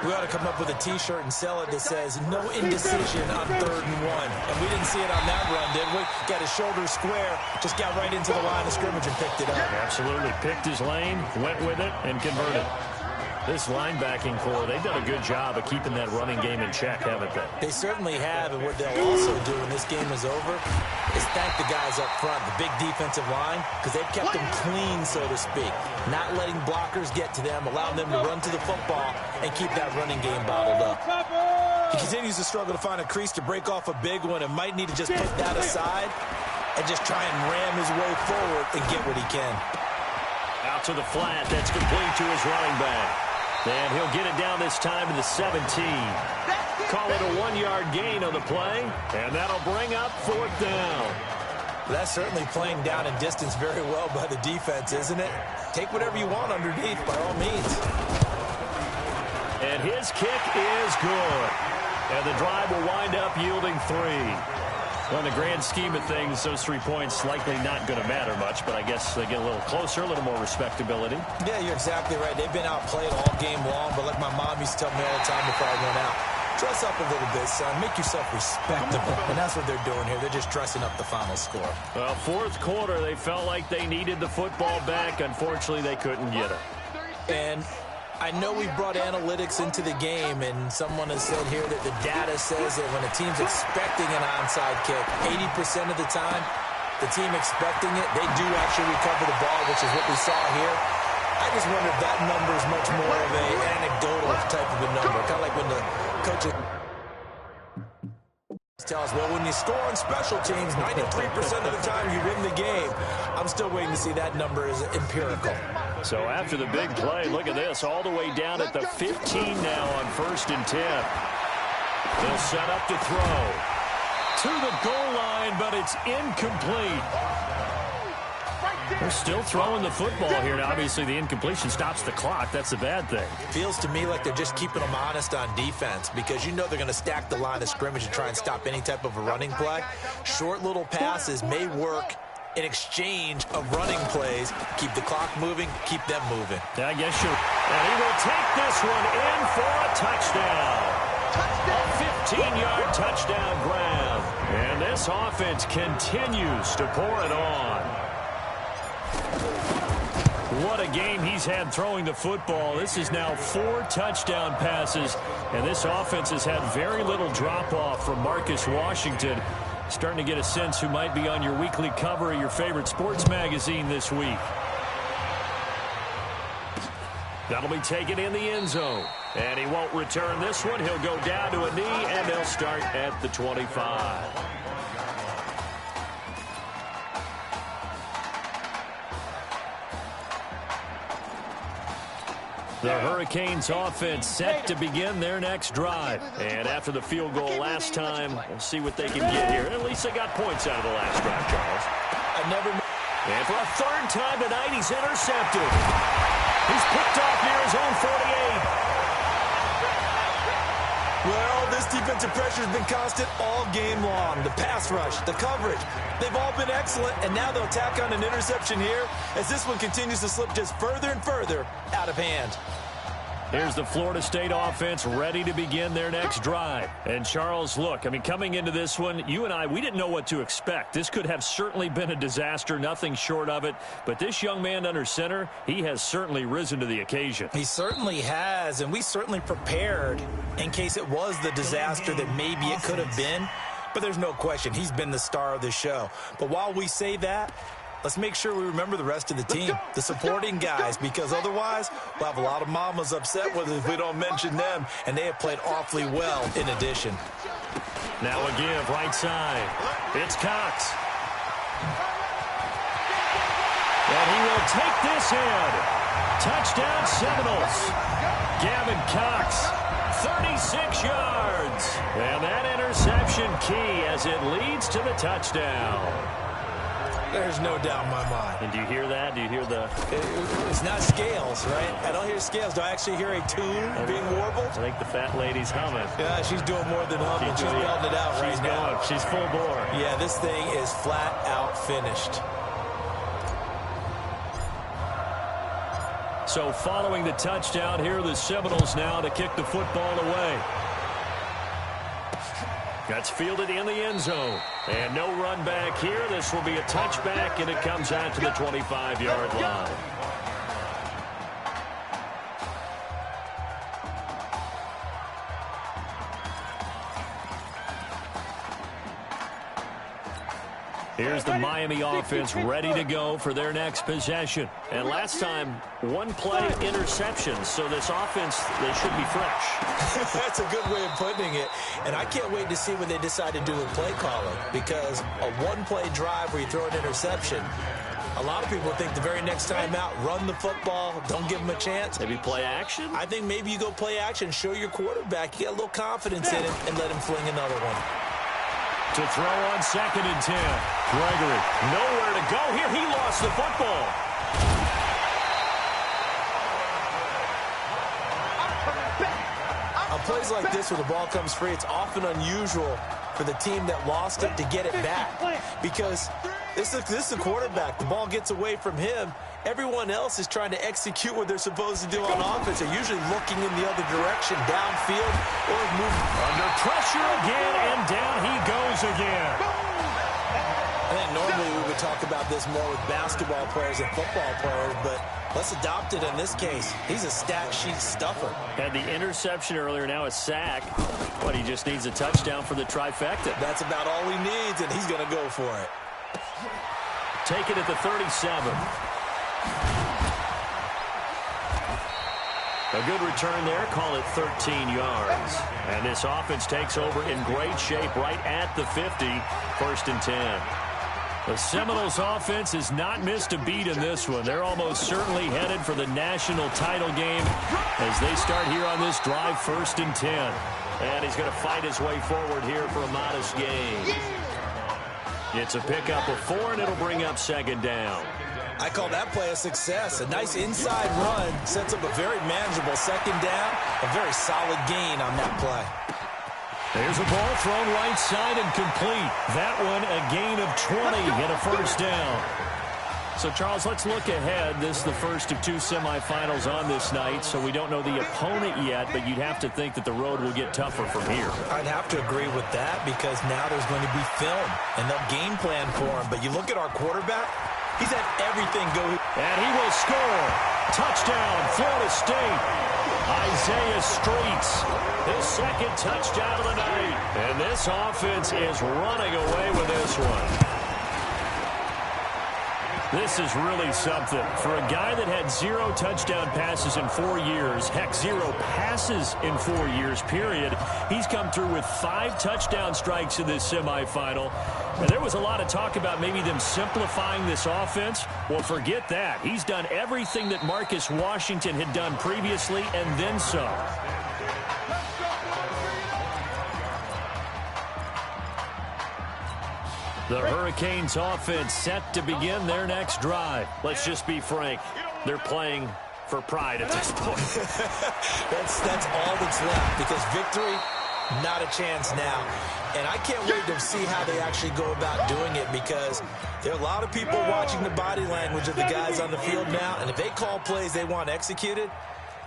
We ought to come up with a T-shirt and sell it that says, no indecision on 3rd and 1. And we didn't see it on that run, did we? Got his shoulder square, just got right into the line of scrimmage and picked it up. Absolutely. Picked his lane, went with it, and converted. This linebacking core, they've done a good job of keeping that running game in check, haven't they? They certainly have, and what they'll also do when this game is over is thank the guys up front, the big defensive line, because they've kept them clean, so to speak. Not letting blockers get to them, allowing them to run to the football and keep that running game bottled up. He continues to struggle to find a crease to break off a big one and might need to just put that aside and just try and ram his way forward and get what he can. Out to the flat, that's complete to his running back. And he'll get it down this time to the 17. Call it a 1-yard gain on the play, and that'll bring up 4th down. That's certainly playing down in distance very well by the defense, isn't it? Take whatever you want underneath, by all means. And his kick is good. And the drive will wind up yielding 3. Well, in the grand scheme of things, those 3 points likely not going to matter much, but I guess they get a little closer, a little more respectability. Yeah, you're exactly right. They've been outplayed all game long, but like my mom used to tell me all the time before I went out, dress up a little bit, son. Make yourself respectable. And that's what they're doing here. They're just dressing up the final score. Well, 4th quarter, they felt like they needed the football back. Unfortunately, they couldn't get it. And I know we brought analytics into the game, and someone has said here that the data says that when a team's expecting an onside kick, 80% of the time, the team expecting it, they do actually recover the ball, which is what we saw here. I just wonder if that number is much more of an anecdotal type of a number, kind of like when the coaches tell us, well, when you score on special teams, 93% of the time you win the game. I'm still waiting to see that number is empirical. So after the big play, look at this, all the way down at the 15 now on 1st and 10. They'll set up to throw. To the goal line, but it's incomplete. They're still throwing the football here. Now, obviously, the incompletion stops the clock. That's the bad thing. Feels to me like they're just keeping them honest on defense because you know they're going to stack the line of scrimmage and try and stop any type of a running play. Short little passes may work in exchange of running plays. Keep the clock moving, keep them moving. Yeah, I guess you're... And he will take this one in for a touchdown. A 15-yard touchdown grab. And this offense continues to pour it on. What a game he's had throwing the football. This is now 4 touchdown passes, and this offense has had very little drop-off from Marcus Washington. Starting to get a sense who might be on your weekly cover of your favorite sports magazine this week. That'll be taken in the end zone. And he won't return this one. He'll go down to a knee, and they'll start at the 25. The Hurricanes offense set to begin their next drive. And after the field goal last time, we'll see what they can get here. At least they got points out of the last drive, Charles. And for a 3rd time tonight, he's intercepted. He's picked off near his own 48. Well, this defensive pressure has been constant all game long. The pass rush, the coverage, they've all been excellent, and now they'll tack on an interception here as this one continues to slip just further and further out of hand. Here's the Florida State offense ready to begin their next drive. And Charles, look, I mean, coming into this one, you and I, we didn't know what to expect. This could have certainly been a disaster, nothing short of it. But this young man under center, he has certainly risen to the occasion. He certainly has, and we certainly prepared in case it was the disaster that maybe it could have been. But there's no question, he's been the star of the show. But while we say that, let's make sure we remember the rest of the team, the supporting guys, because otherwise we'll have a lot of mamas upset with us if we don't mention them, and they have played awfully well in addition. Now a give, right side. It's Cox. And he will take this in. Touchdown Seminoles. Gavin Cox, 36 yards. And that interception key as it leads to the touchdown. There's no doubt in my mind. And do you hear that? Do you hear the... It's not scales, right? I don't hear scales. Do I actually hear a tune being warbled? I think the fat lady's humming. Yeah, she's doing more than humming. She's belting it out right now. She's full bore. Yeah, this thing is flat out finished. So following the touchdown, here are the Seminoles now to kick the football away. That's fielded in the end zone. And no run back here. This will be a touchback, and it comes out to the 25-yard line. Here's the Miami offense ready to go for their next possession. And last time, one play interception. So this offense, they should be fresh. That's a good way of putting it. And I can't wait to see what they decide to do with play calling. Because a one-play drive where you throw an interception, a lot of people think the very next time out, run the football, don't give them a chance. Maybe play action? I think maybe you go play action, show your quarterback, you get a little confidence in him, and let him fling another one. To throw on 2nd and 10. Gregory, nowhere to go here. He lost the football. On plays like this where the ball comes free, it's often unusual for the team that lost it to get it back. Because this is the quarterback. The ball gets away from him. Everyone else is trying to execute what they're supposed to do on offense. They're usually looking in the other direction, downfield, or moving. Under pressure again, and down he goes again. I think normally we would talk about this more with basketball players and football players, but let's adopt it in this case. He's a stat sheet stuffer. Had the interception earlier, now a sack. But he just needs a touchdown for the trifecta. That's about all he needs, and he's going to go for it. Take it at the 37. A good return there, call it 13 yards. And this offense takes over in great shape right at the 50, 1st and 10. The Seminoles offense has not missed a beat in this one. They're almost certainly headed for the national title game as they start here on this drive, 1st and 10. And he's going to fight his way forward here for a modest gain. It's a pickup of 4, and it'll bring up 2nd down. I call that play a success. A nice inside run sets up a very manageable 2nd down. A very solid gain on that play. There's a ball thrown right side and complete. That one a gain of 20 and a 1st down. So, Charles, let's look ahead. This is the first of 2 semifinals on this night, so we don't know the opponent yet, but you'd have to think that the road will get tougher from here. I'd have to agree with that because now there's going to be film, and they'll game plan for him. But you look at our quarterback, he's had everything go. And he will score. Touchdown, Florida State. Isaiah Streets, his 2nd touchdown of the night. And this offense is running away with this one. This is really something. For a guy that had 0 touchdown passes in 4 years, heck, 0 passes in 4 years, period, he's come through with 5 touchdown strikes in this semifinal. And there was a lot of talk about maybe them simplifying this offense. Well, forget that. He's done everything that Marcus Washington had done previously and then some. The Hurricanes offense set to begin their next drive. Let's just be frank. They're playing for pride at this point. That's all that's left because victory, not a chance now. And I can't wait to see how they actually go about doing it because there are a lot of people watching the body language of the guys on the field now. And if they call plays they want executed,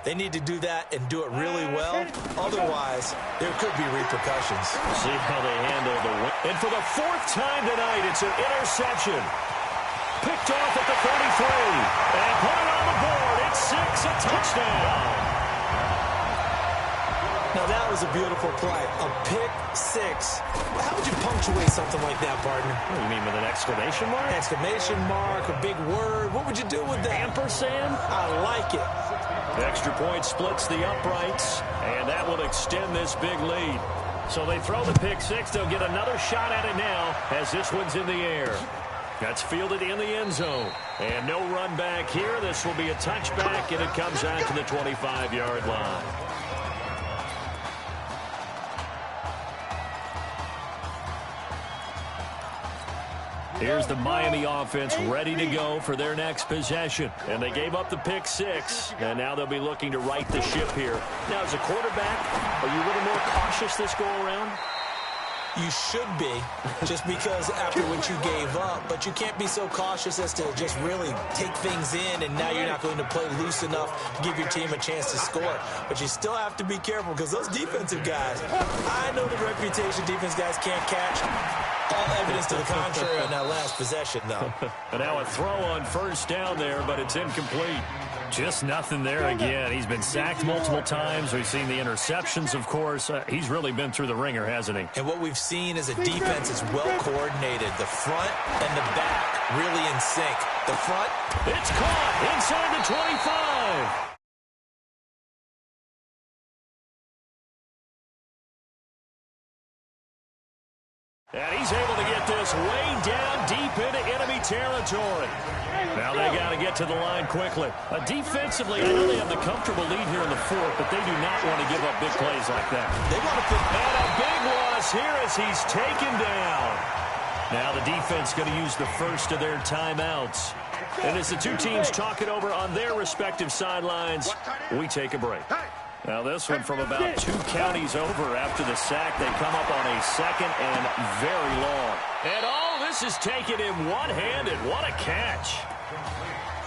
they need to do that and do it really well. Otherwise, there could be repercussions. See how they handle the win. And for the 4th time tonight, it's an interception. Picked off at the 33. And put it on the board. It's 6, a touchdown. Now, that was a beautiful play. A pick 6. How would you punctuate something like that, partner? What do you mean, with an exclamation mark? Exclamation mark, a big word. What would you do with that? Ampersand? I like it. Extra point splits the uprights, and that will extend this big lead. So they throw the pick 6. They'll get another shot at it now as this one's in the air. That's fielded in the end zone. And no run back here. This will be a touchback, and it comes out to the 25-yard line. Here's the Miami offense ready to go for their next possession. And they gave up the pick 6, and now they'll be looking to right the ship here. Now, as a quarterback, are you a little more cautious this go-around? You should be, just because after what you gave up, but you can't be so cautious as to just really take things in, and now you're not going to play loose enough to give your team a chance to score. But you still have to be careful, because those defensive guys, I know the reputation defense guys can't catch. All evidence to the contrary on that last possession, though. And now a throw on first down there, but it's incomplete. Just nothing there again. He's been sacked multiple times. We've seen the interceptions, of course. He's really been through the ringer, hasn't he? And what we've seen is a defense that's well coordinated. The front and the back really in sync. The front. It's caught inside the 25. And he's able to get this way down deep into enemy territory. Now they got to get to the line quickly. Defensively, I know they have the comfortable lead here in the fourth, but they do not want to give up big plays like that. They want to put... And a big loss here as he's taken down. Now the defense going to use the first of their timeouts. And as the two teams talk it over on their respective sidelines, we take a break. Now this one from about 2 counties over after the sack. They come up on a second and very long. And all this is taken in one-handed. What a catch.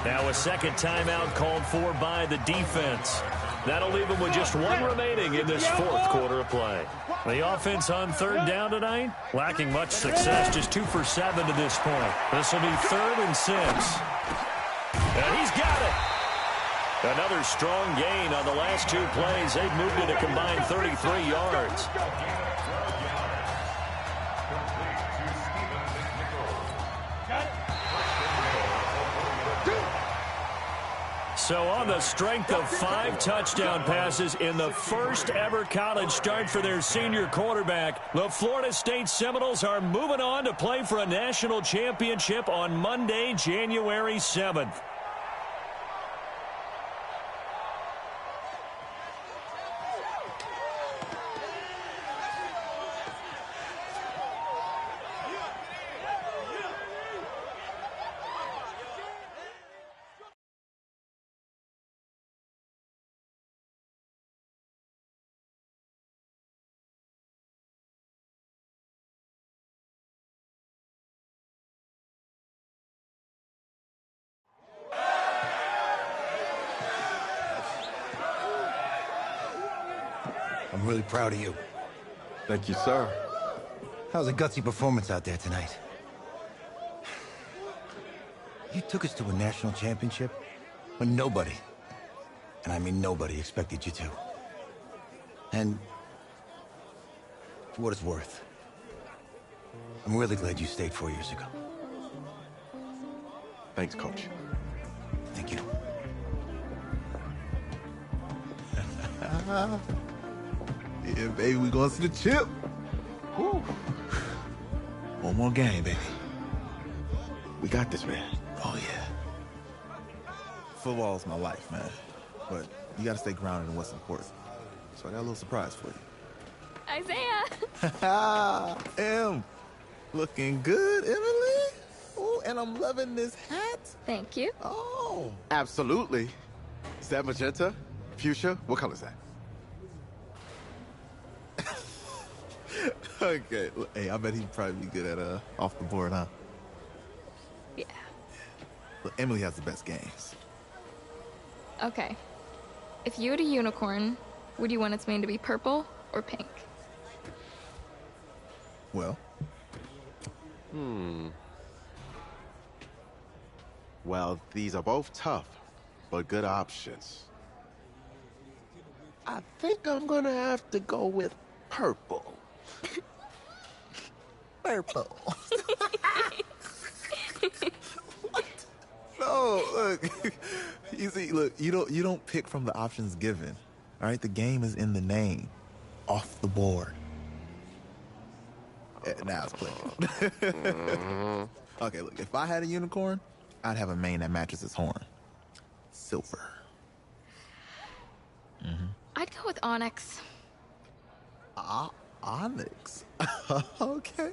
Now a second timeout called for by the defense. That'll leave them with just 1 remaining in this fourth quarter of play. The offense on third down tonight, lacking much success, just 2 for 7 to this point. This will be 3rd and 6. And he's got it. Another strong gain on the last 2 plays. They've moved it a combined 33 yards. So on the strength of 5 touchdown passes in the first ever college start for their senior quarterback, the Florida State Seminoles are moving on to play for a national championship on Monday, January 7th. I'm really proud of you. Thank you, sir. That was a gutsy performance out there tonight. You took us to a national championship when nobody, and I mean nobody, expected you to. And for what it's worth, I'm really glad you stayed 4 years ago. Thanks, Coach. Thank you. Yeah, baby, we going to see the chip. Woo. One more game, baby. We got this, man. Oh, yeah. Football's my life, man. But you got to stay grounded in what's important. So I got a little surprise for you. Isaiah! Em, looking good, Emily. Oh, and I'm loving this hat. Thank you. Oh. Absolutely. Is that magenta? Fuchsia? What color is that? Okay. Hey, I bet he'd probably be good at off the board, huh? Yeah. Look, Emily has the best games. Okay. If you had a unicorn, would you want its mane to be purple or pink? Well. Well, these are both tough, but good options. I think I'm gonna have to go with purple. Purple. No, look. You see, look, you don't pick from the options given. All right, the game is in the name. Off the board. Now it's clicking. Okay, look, if I had a unicorn, I'd have a mane that matches its horn. Silver. I'd go with Onyx. Onyx? Okay.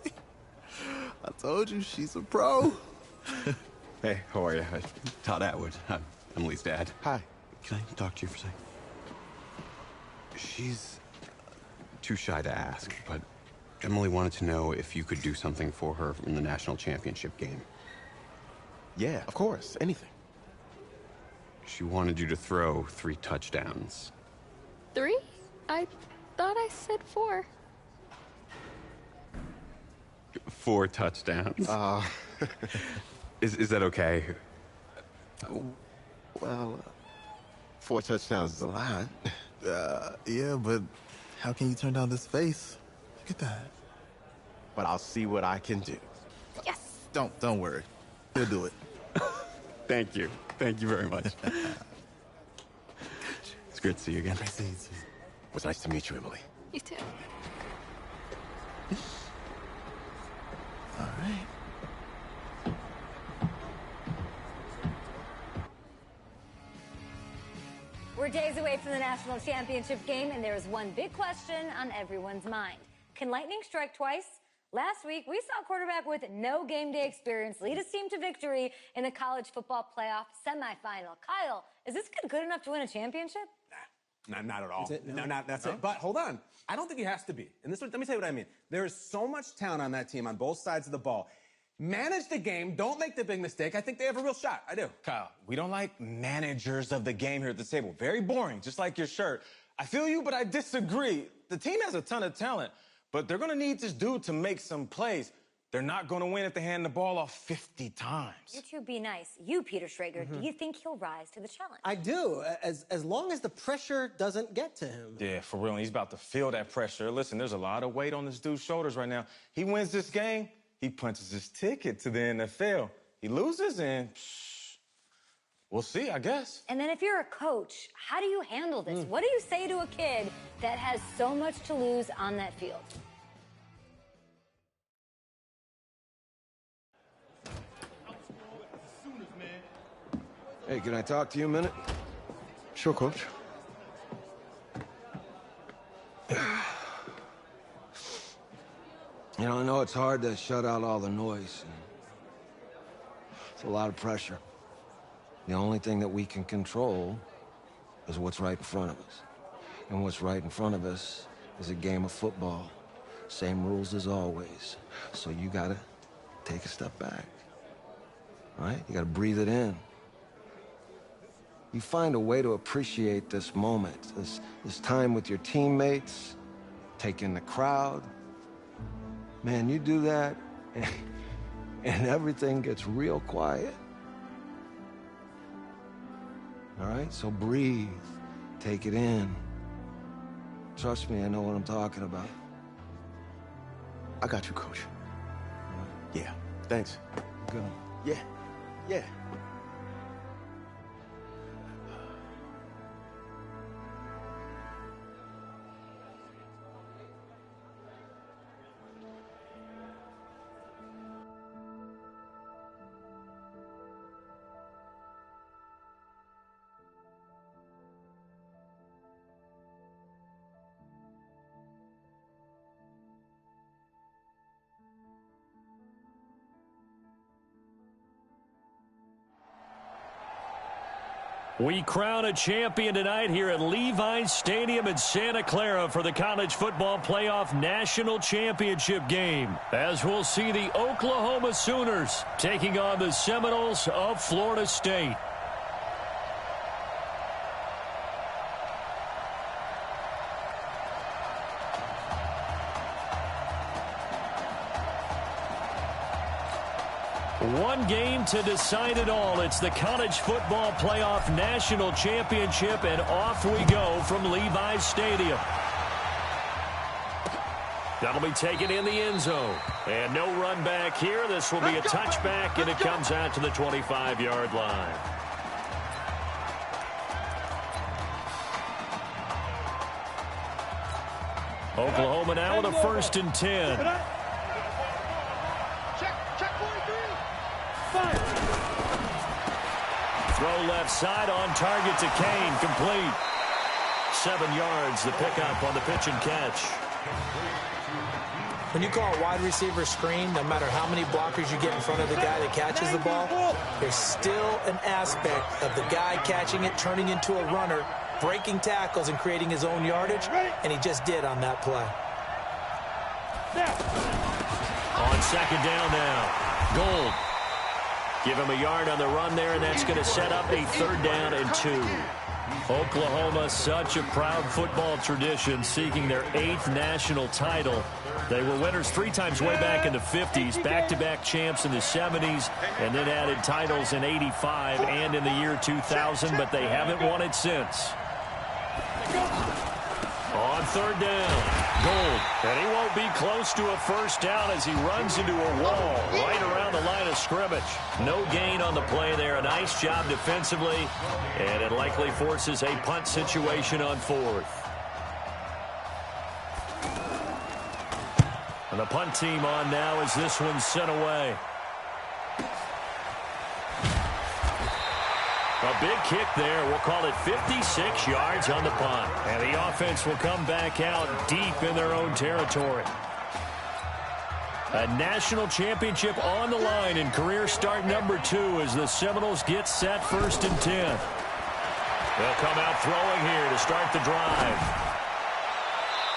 I told you, she's a pro. Hey, how are you? Todd Atwood. I'm Lee's dad. Hi. Can I talk to you for a second? She's too shy to ask, but Emily wanted to know if you could do something for her in the national championship game. Yeah, of course. Anything. She wanted you to throw 3 touchdowns. 3? I thought I said 4. 4 touchdowns? Is that okay? Well, 4 touchdowns is a lot. Yeah, but how can you turn down this face? Look at that. But I'll see what I can do. Yes. Don't worry. He'll do it. Thank you. Thank you very much. It's great to see you again. Nice to meet you. It was nice to meet you, Emily. You too. All right. We're days away from the national championship game, and there is one big question on everyone's mind. Can lightning strike twice? Last week, we saw a quarterback with no game day experience lead his team to victory in the college football playoff semifinal. Kyle, is this kid good enough to win a championship? Not at all. That's it? No, that's it. But hold on. I don't think he has to be. And let me tell you what I mean. There is so much talent on that team on both sides of the ball. Manage the game. Don't make the big mistake. I think they have a real shot. I do. Kyle, we don't like managers of the game here at the table. Very boring, just like your shirt. I feel you, but I disagree. The team has a ton of talent, but they're going to need this dude to make some plays. They're not going to win if they hand the ball off 50 times. You two be nice. You, Peter Schrager, do you think he'll rise to the challenge? I do, as long as the pressure doesn't get to him. Yeah, for real. And he's about to feel that pressure. Listen, there's a lot of weight on this dude's shoulders right now. He wins this game, he punches his ticket to the NFL. He loses, and we'll see, I guess. And then if you're a coach, how do you handle this? What do you say to a kid that has so much to lose on that field? Hey, can I talk to you a minute? Sure, Coach. You know, I know it's hard to shut out all the noise. It's a lot of pressure. The only thing that we can control is what's right in front of us. And what's right in front of us is a game of football. Same rules as always. So you gotta take a step back. All right? You gotta breathe it in. You find a way to appreciate this moment, this time with your teammates, take in the crowd. Man, you do that, and everything gets real quiet. All right, so breathe, take it in. Trust me, I know what I'm talking about. I got you, Coach. Yeah, thanks. Go. Yeah. We crown a champion tonight here at Levi's Stadium in Santa Clara for the College Football Playoff National Championship game, as we'll see the Oklahoma Sooners taking on the Seminoles of Florida State. One game to decide it all. It's the College Football Playoff National Championship, and off we go from Levi's Stadium. That'll be taken in the end zone. And no run back here. This will be a touchback, and it comes out to the 25-yard line. Oklahoma now with a 1st and 10. throw left side on target to Kane. Complete. 7 yards, the pickup on the pitch and catch. When you call a wide receiver screen, no matter how many blockers you get in front of the guy that catches the ball, there's still an aspect of the guy catching it, turning into a runner, breaking tackles and creating his own yardage, and he just did on that play. On second down now, Gold. Give him a yard on the run there, and that's going to set up a 3rd down and 2. Oklahoma, such a proud football tradition, seeking their 8th national title. They were winners 3 times way back in the 50s, back-to-back champs in the 70s, and then added titles in 85 and in the year 2000, but they haven't won it since. On 3rd down, Gold. And he won't be close to a 1st down as he runs into a wall right around the line of scrimmage. No gain on the play there. A nice job defensively, and it likely forces a punt situation on 4th. And the punt team on now as this one's sent away. A big kick there. We'll call it 56 yards on the punt. And the offense will come back out deep in their own territory. A national championship on the line in career start number 2 as the Seminoles get set 1st and 10. They'll come out throwing here to start the drive.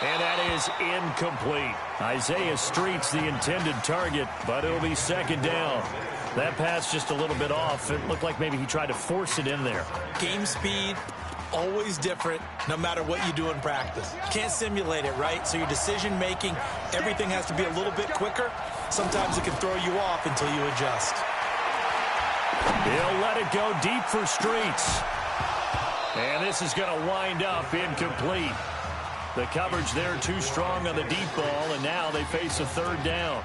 And that is incomplete. Isaiah Street's the intended target, but it'll be 2nd down. That pass just a little bit off. It looked like maybe he tried to force it in there. Game speed, always different, no matter what you do in practice. You can't simulate it, right? So your decision-making, everything has to be a little bit quicker. Sometimes it can throw you off until you adjust. He'll let it go deep for Streets. And this is going to wind up incomplete. The coverage there too strong on the deep ball, and now they face a 3rd down.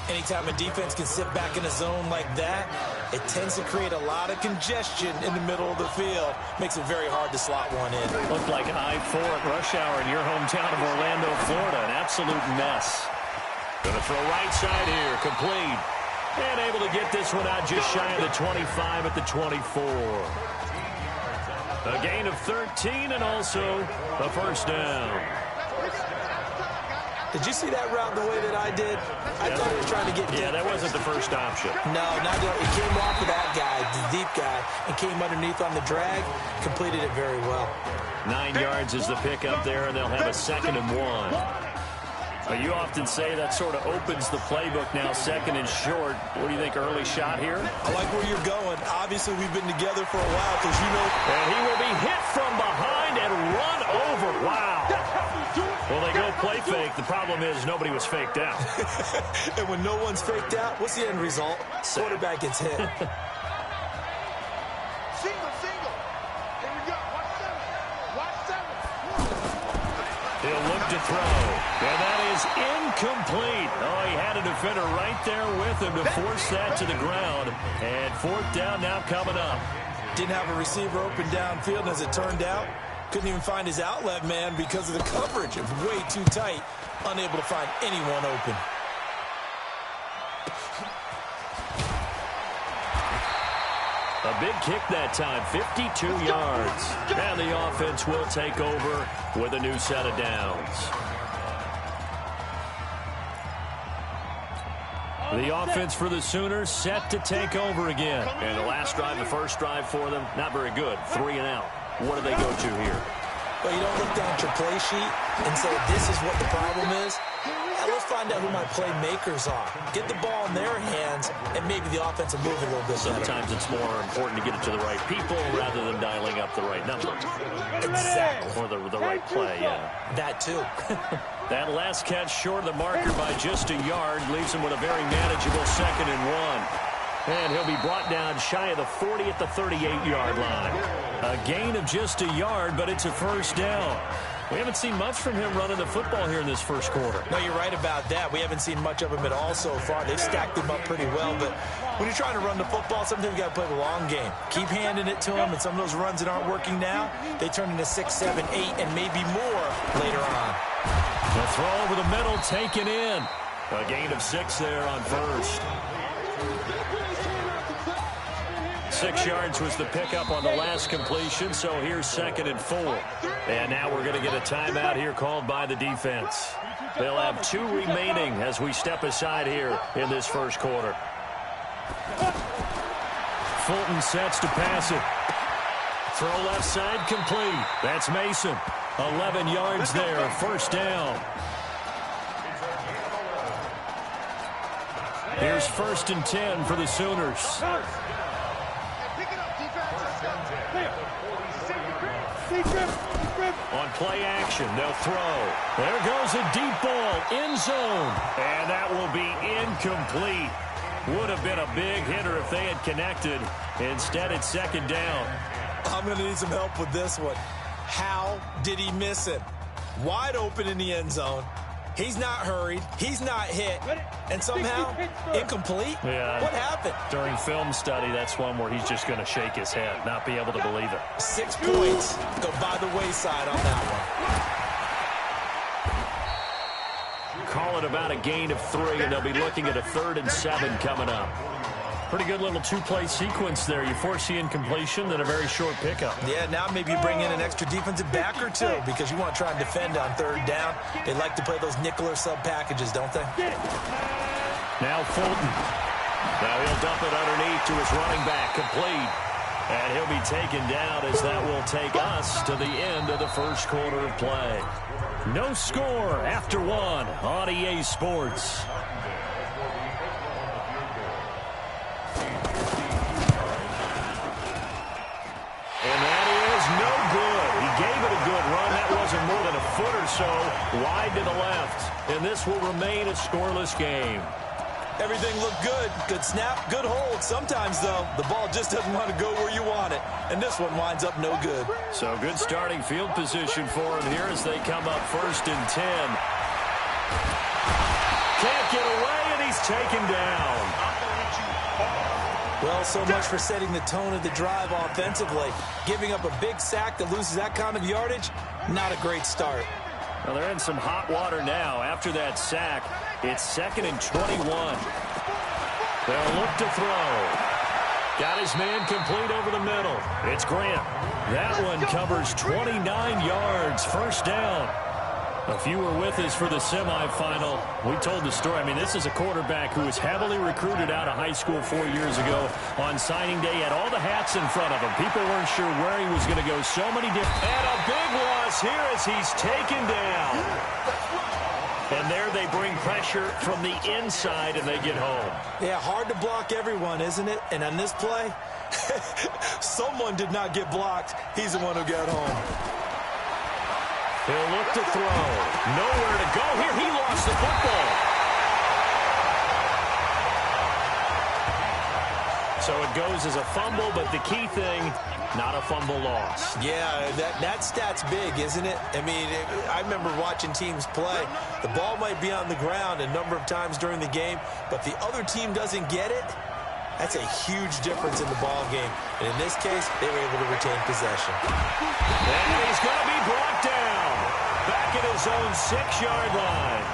Anytime a defense can sit back in a zone like that, it tends to create a lot of congestion in the middle of the field. Makes it very hard to slot one in. Looked like I-4 at rush hour in your hometown of Orlando, Florida. An absolute mess. Going to throw right side here, complete. And able to get this one out just shy of the 25 at the 24. A gain of 13 and also a 1st down. Did you see that route the way that I did? I thought he was trying to get deep. Yeah, that wasn't the first option. No, not that. It came off of that guy, the deep guy, and came underneath on the drag. Completed it very well. 9 yards is the pickup there, and they'll have a 2nd and 1. You often say that sort of opens the playbook now, 2nd and short. What do you think, early shot here? I like where you're going. Obviously, we've been together for a while because you know. And he will be hit from behind and run over. Wow. Well, they go play fake. The problem is nobody was faked out. And when no one's faked out, what's the end result? Quarterback gets hit. He'll look to throw, and that is incomplete. Oh, he had a defender right there with him to force that to the ground. And 4th down now coming up. Didn't have a receiver open downfield, and as it turned out, couldn't even find his outlet man because of the coverage. It was way too tight, unable to find anyone open. A big kick that time, 52 yards. And the offense will take over with a new set of downs. The offense for the Sooners set to take over again. And the last drive, the first drive for them, not very good. 3 and out. What do they go to here? Well, you don't look down at your play sheet and say, this is what the problem is. Let's find out who my playmakers are. Get the ball in their hands, and maybe the offense will move a little bit better. Sometimes it's more important to get it to the right people rather than dialing up the right number. Exactly. Or the right play, yeah. That too. That last catch short of the marker by just a yard leaves him with a very manageable 2nd and 1. And he'll be brought down shy of the 40 at the 38-yard line. A gain of just a yard, but it's a 1st down. We haven't seen much from him running the football here in this first quarter. No, you're right about that. We haven't seen much of him at all so far. They've stacked him up pretty well, but when you're trying to run the football, sometimes you got to play the long game. Keep handing it to him, and some of those runs that aren't working now, they turn into 6, 7, 8, and maybe more later on. The throw over the middle, taken in. A gain of 6 there on 1st. 6 yards was the pickup on the last completion, so here's 2nd and 4. And now we're going to get a timeout here called by the defense. They'll have 2 remaining as we step aside here in this first quarter. Fulton sets to pass it. Throw left side complete. That's Mason. 11 yards there, first down. Here's 1st and 10 for the Sooners. On play action, they'll throw. There goes a deep ball, end zone. And that will be incomplete. Would have been a big hitter if they had connected. Instead, it's 2nd down. I'm going to need some help with this one. How did he miss it? Wide open in the end zone. He's not hurried. He's not hit. And somehow, incomplete? Yeah. What happened? During film study, that's one where he's just going to shake his head, not be able to believe it. 6 points go by the wayside on that one. Call it about a gain of 3, and they'll be looking at a 3rd and 7 coming up. Pretty good little 2-play sequence there. You force the incompletion, then a very short pickup. Yeah, now maybe you bring in an extra defensive back or 2 because you want to try and defend on 3rd down. They like to play those nickel or sub packages, don't they? Now Fulton. Now he'll dump it underneath to his running back, complete. And he'll be taken down as that will take us to the end of the first quarter of play. No score after 1 on EA Sports. And that is no good. He gave it a good run. That wasn't more than a foot or so wide to the left. And this will remain a scoreless game. Everything looked good. Good snap, good hold. Sometimes, though, the ball just doesn't want to go where you want it. And this one winds up no good. So good starting field position for him here as they come up 1st and 10. Can't get away, and he's taken down. Well, so much for setting the tone of the drive offensively. Giving up a big sack that loses that kind of yardage, not a great start. Well, they're in some hot water now. After that sack, it's 2nd and 21. They'll look to throw. Got his man complete over the middle. It's Grant. That one covers 29 yards. First down. If you were with us for the semifinal, we told the story. I mean, this is a quarterback who was heavily recruited out of high school 4 years ago. On signing day, had all the hats in front of him. People weren't sure where he was going to go. So many different... And a big loss here as he's taken down. And there they bring pressure from the inside, and they get home. Yeah, hard to block everyone, isn't it? And on this play, someone did not get blocked. He's the one who got home. He'll look to throw. Nowhere to go here. He lost the football. So it goes as a fumble, but the key thing, not a fumble loss. Yeah, that stat's big, isn't it? I mean, I remember watching teams play. The ball might be on the ground a number of times during the game, but the other team doesn't get it. That's a huge difference in the ball game. And in this case, they were able to retain possession. And he's going to be brought down. Back at his own 6-yard line.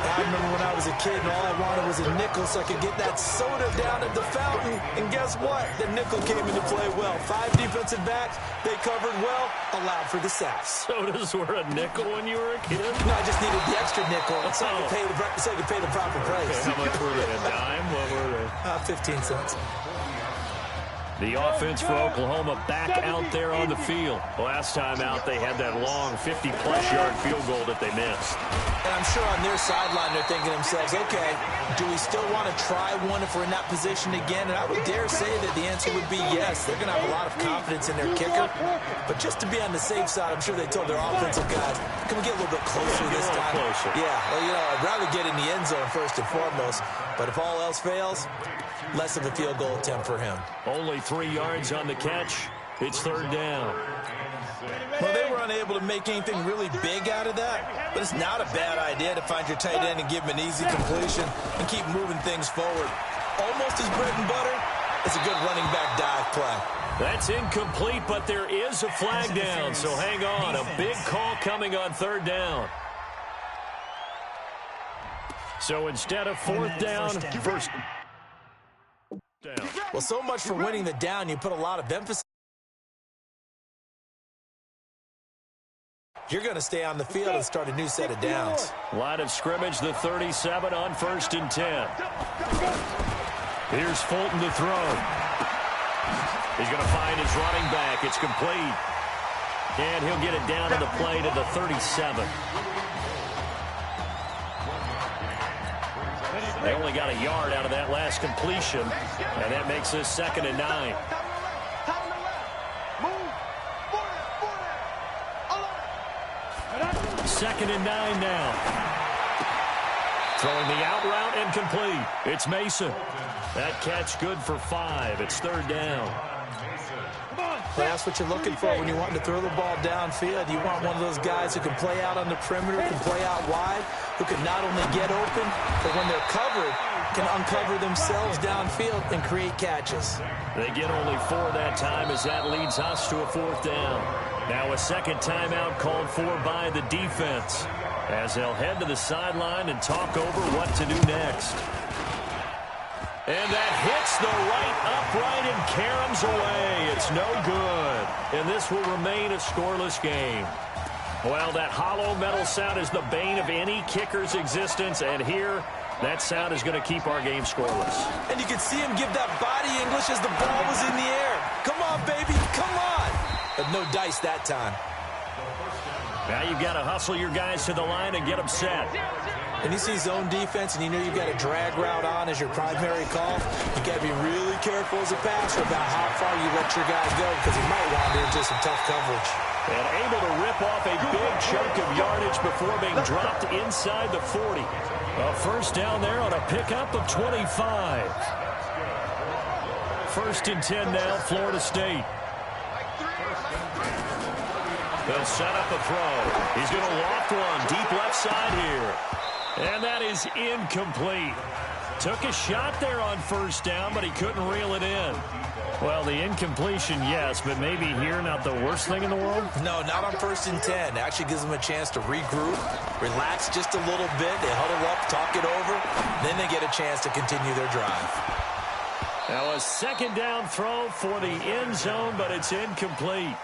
I remember when I was a kid and all I wanted was a nickel so I could get that soda down at the fountain. And guess what? The nickel came into play well. 5 defensive backs, they covered well, allowed for the sacks. Sodas were a nickel when you were a kid? No, I just needed the extra nickel so I could pay the proper price. Okay, how much were they? A dime? What were they? 15 cents. The offense for Oklahoma back out there on the field. Last time out, they had that long 50-plus yard field goal that they missed. And I'm sure on their sideline, they're thinking to themselves, okay, do we still want to try one if we're in that position again? And I would dare say that the answer would be yes. They're going to have a lot of confidence in their kicker. But just to be on the safe side, I'm sure they told their offensive guys, can we get a little bit closer this time? Closer. Yeah, well, you know, I'd rather get in the end zone first and foremost. But if all else fails, less of a field goal attempt for him. Only 3 yards on the catch. It's 3rd down. Well, they were unable to make anything really big out of that, but it's not a bad idea to find your tight end and give him an easy completion and keep moving things forward. Almost his bread and butter. It's a good running back dive play. That's incomplete, but there is a flag down, so hang on. A big call coming on 3rd down. So instead of 4th down, Well, so much for winning the down. You put a lot of emphasis. You're going to stay on the field and start a new set of downs. Line of scrimmage, the 37 on 1st and 10. Here's Fulton to throw. He's going to find his running back. It's complete. And he'll get it down to the play to the 37. They only got a yard out of that last completion, and that makes this 2nd and 9. Second and 9 now. Throwing the out route and complete. It's Mason. That catch good for 5. It's 3rd down. Well, that's what you're looking for when you want to throw the ball downfield. You want one of those guys who can play out on the perimeter, can play out wide, who can not only get open, but when they're covered, can uncover themselves downfield and create catches. They get only 4 that time as that leads us to a 4th down. Now a second timeout called for by the defense as they'll head to the sideline and talk over what to do next. And that hits the right upright and caroms away. It's no good. And this will remain a scoreless game. Well, that hollow metal sound is the bane of any kicker's existence. And here, that sound is going to keep our game scoreless. And you can see him give that body English as the ball was in the air. Come on, baby, come on. But no dice that time. Now you've got to hustle your guys to the line and get them set. And you see zone defense and you know you've got a drag route on as your primary call, you got to be really careful as a passer about how far you let your guys go because he might wander into some tough coverage. And able to rip off a big chunk of yardage before being dropped inside the 40. A first down there on a pickup of 25. 1st and 10 now, Florida State. They'll set up a throw. He's going to loft one deep left side here. And that is incomplete. Took a shot there on 1st down, but he couldn't reel it in. Well, the incompletion, yes, but maybe here not the worst thing in the world? No, not on 1st and 10. It actually gives them a chance to regroup, relax just a little bit. They huddle up, talk it over, then they get a chance to continue their drive. Now a 2nd down throw for the end zone, but it's incomplete.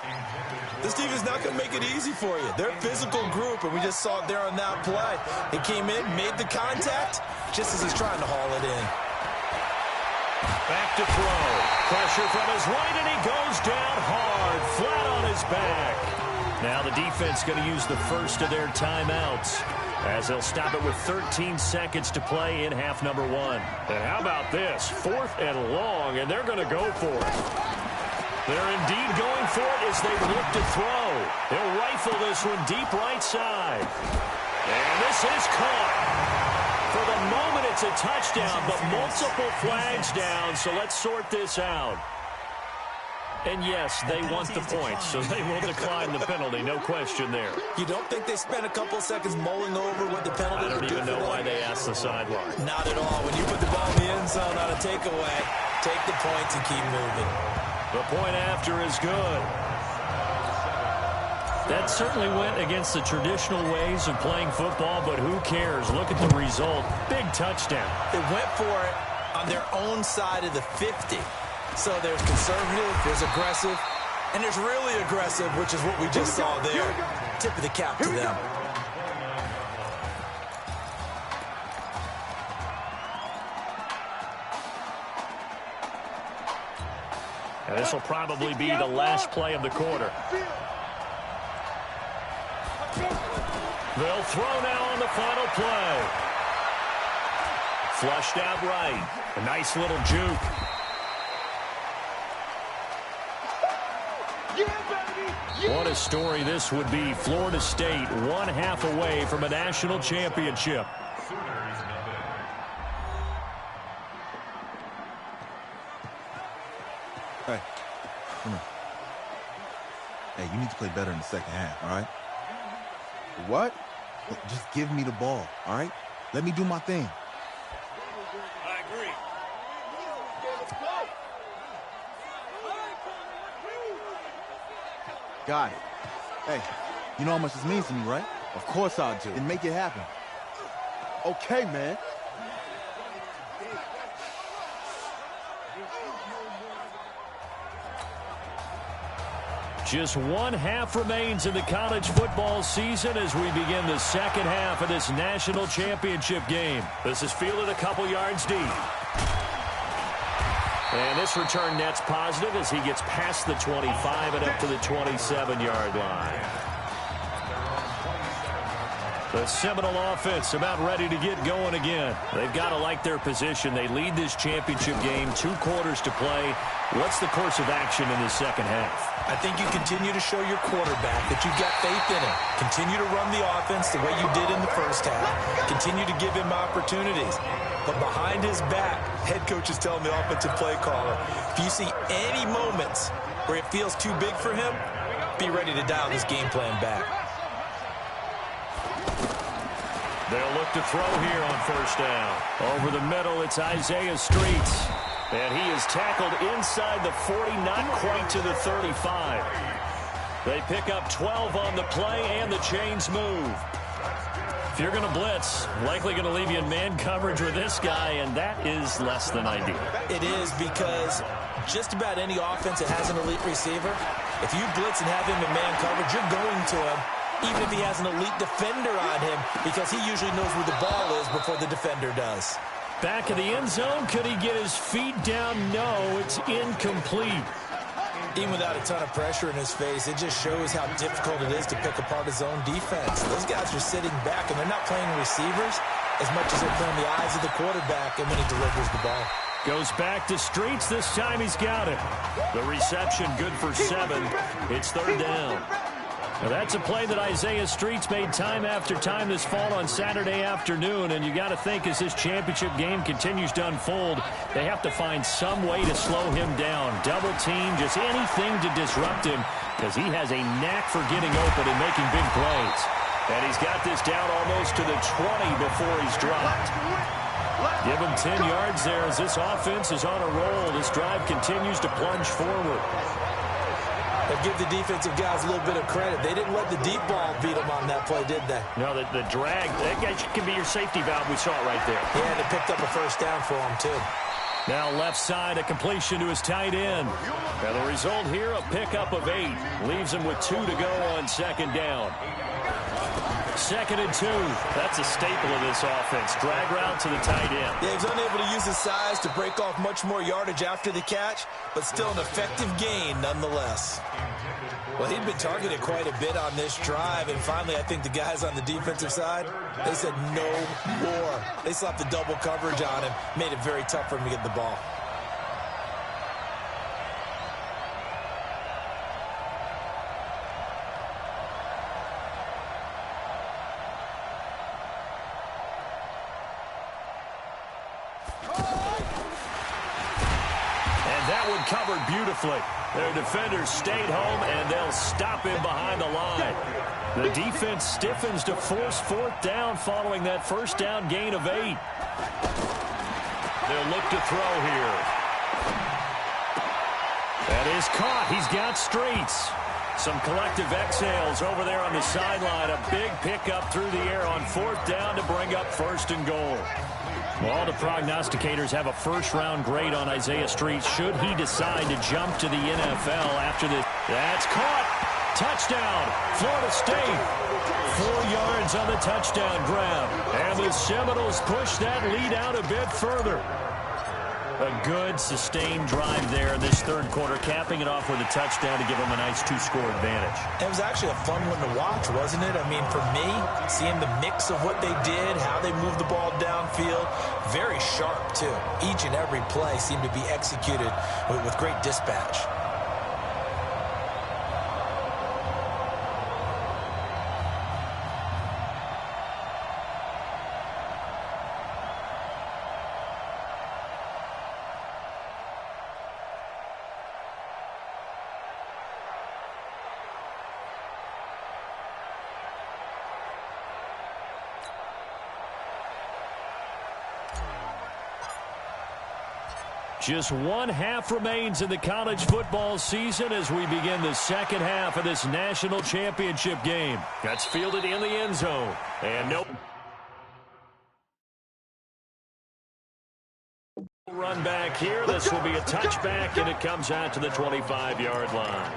This team is not going to make it easy for you. They're a physical group, and we just saw it there on that play. He came in, made the contact, just as he's trying to haul it in. Back to throw. Pressure from his right, and he goes down hard, flat on his back. Now the defense going to use the first of their timeouts as they'll stop it with 13 seconds to play in half number 1. And how about this? 4th and long, and they're going to go for it. They're indeed going for it as they look to throw. They'll rifle this one deep right side. And this is caught. For the moment, it's a touchdown, but multiple flags down, so let's sort this out. And yes, they want the points, so they will decline the penalty, no question there. You don't think they spent a couple seconds mulling over what the penalty would do? I don't even know why they asked the sideline. Not at all. When you put the ball in the end zone on a takeaway, take the points and keep moving. The point after is good. That certainly went against the traditional ways of playing football, but who cares? Look at the result. Big touchdown. They went for it on their own side of the 50. So there's conservative, there's aggressive, and there's really aggressive, which is what we just saw there. Tip of the cap to them. And this will probably be the last play of the quarter. They'll throw now on the final play. Flushed out right. A nice little juke. What a story this would be. Florida State 1/2 away from a national championship. Hey, come on. Hey, you need to play better in the second half, all right? What? Just give me the ball, all right? Let me do my thing. I agree. Got it. Hey, you know how much this means to me, right? Of course I do. Then make it happen. Okay, man. Just one half remains in the college football season as we begin the second half of this national championship game. This is fielded a couple yards deep. And this return net's positive as he gets past the 25 and up to the 27-yard line. The Seminole offense about ready to get going again. They've got to like their position. They lead this championship game, 2 quarters to play. What's the course of action in the second half? I think you continue to show your quarterback that you've got faith in him. Continue to run the offense the way you did in the first half. Continue to give him opportunities. But behind his back, head coach is telling the offensive play caller, if you see any moments where it feels too big for him, be ready to dial this game plan back. They'll look to throw here on first down. Over the middle, it's Isaiah Streets. And he is tackled inside the 40, not quite to the 35. They pick up 12 on the play, and the chains move. If you're going to blitz, likely going to leave you in man coverage with this guy, and that is less than ideal. It is, because just about any offense that has an elite receiver, if you blitz and have him in man coverage, you're going to him, even if he has an elite defender on him, because he usually knows where the ball is before the defender does. Back in the end zone, could he get his feet down? No, it's incomplete. Even without a ton of pressure in his face, it just shows how difficult it is to pick apart his own defense. Those guys are sitting back, and they're not playing receivers as much as they're playing the eyes of the quarterback and when he delivers the ball. Goes back to Streets. This time he's got it. The reception good for 7. It's third down. Now that's a play that Isaiah Streets made time after time this fall on Saturday afternoon, and you got to think as this championship game continues to unfold, they have to find some way to slow him down. Double team, just anything to disrupt him, because he has a knack for getting open and making big plays. And he's got this down almost to the 20 before he's dropped. Give him 10 yards there as this offense is on a roll. This drive continues to plunge forward. But give the defensive guys a little bit of credit. They didn't let the deep ball beat them on that play, did they? No, the drag, that can be your safety valve. We saw it right there. Yeah, they picked up a first down for him, too. Now left side, a completion to his tight end. Now the result here, a pickup of 8. Leaves him with 2 to go on second down. 2nd and 2. That's a staple of this offense. Drag route to the tight end. Yeah, he's unable to use his size to break off much more yardage after the catch, but still an effective gain nonetheless. Well, he'd been targeted quite a bit on this drive, and finally I think the guys on the defensive side, they said no more. They slapped the double coverage on him, made it very tough for him to get the ball. Covered beautifully. Their defenders stayed home, and they'll stop him behind the line. The defense stiffens to force 4th down following that first down gain of 8. They'll look to throw here. That is caught. He's got Streets. Some collective exhales over there on the sideline. A big pickup through the air on 4th down to bring up 1st and goal. Well, all the prognosticators have a first-round grade on Isaiah Streets should he decide to jump to the NFL after this. That's caught. Touchdown, Florida State. 4 yards on the touchdown grab. And the Seminoles push that lead out a bit further. A good, sustained drive there in this third quarter, capping it off with a touchdown to give them a nice 2-score advantage. It was actually a fun one to watch, wasn't it? I mean, for me, seeing the mix of what they did, how they moved the ball downfield, very sharp, too. Each and every play seemed to be executed with great dispatch. Just one half remains in the college football season as we begin the second half of this national championship game. That's fielded in the end zone. And no run back here. This will be a touchback, and it comes out to the 25-yard line.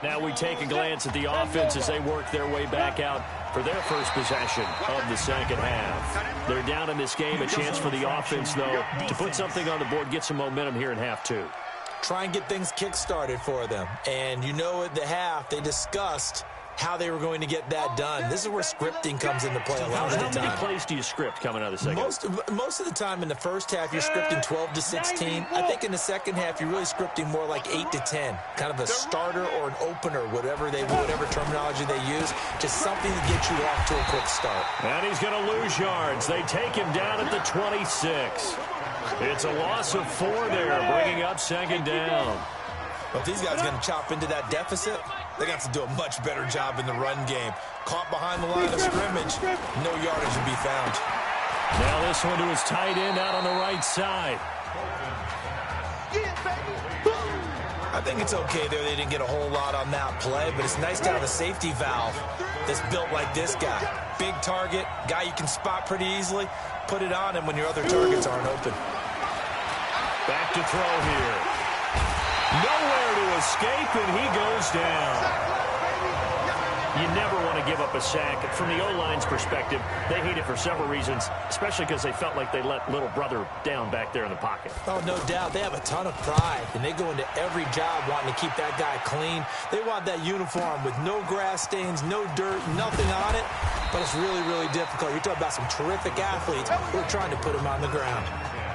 Now we take a glance at the offense as they work their way back out for their first possession of the second half. They're down in this game. A chance for the offense, though, to put something on the board, get some momentum here in half two. Try and get things kick-started for them. And you know at the half, they discussed how they were going to get that done. This is where scripting comes into play a lot of the time. How many plays do you script coming out of the second? Most of the time in the first half, you're scripting 12 to 16. I think in the second half, you're really scripting more like 8 to 10. Kind of a starter or an opener, whatever terminology they use. Just something to get you off to a quick start. And he's going to lose yards. They take him down at the 26. It's a loss of 4 there, bringing up second down. Well, if these guys are going to chop into that deficit, they got to do a much better job in the run game. Caught behind the line of scrimmage, no yardage to be found. Now this one to his tight end out on the right side. I think it's okay there. They didn't get a whole lot on that play, but it's nice to have a safety valve that's built like this guy. Big target, guy you can spot pretty easily. Put it on him when your other targets aren't open. Back to throw here. Nowhere to escape, and he goes down. You never want to give up a sack. From the O-line's perspective, they hate it for several reasons, especially because they felt like they let little brother down back there in the pocket. Oh, no doubt. They have a ton of pride, and they go into every job wanting to keep that guy clean. They want that uniform with no grass stains, no dirt, nothing on it, but it's really, really difficult. You're talking about some terrific athletes who are trying to put him on the ground.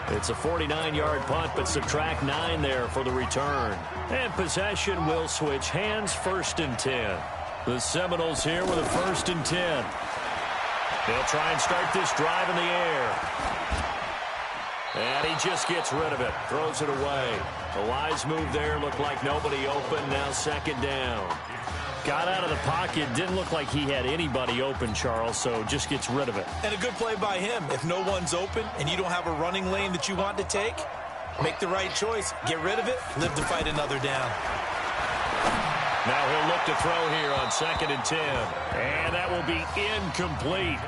It's a 49-yard punt, but subtract 9 there for the return. And possession will switch hands, 1st and 10. The Seminoles here with a 1st and 10. They'll try and start this drive in the air. And he just gets rid of it, throws it away. A wise move there, looked like nobody open, now 2nd down. Got out of the pocket, didn't look like he had anybody open, Charles, so just gets rid of it. And a good play by him. If no one's open and you don't have a running lane that you want to take, make the right choice. Get rid of it, live to fight another down. Now he'll look to throw here on 2nd and 10. And that will be incomplete.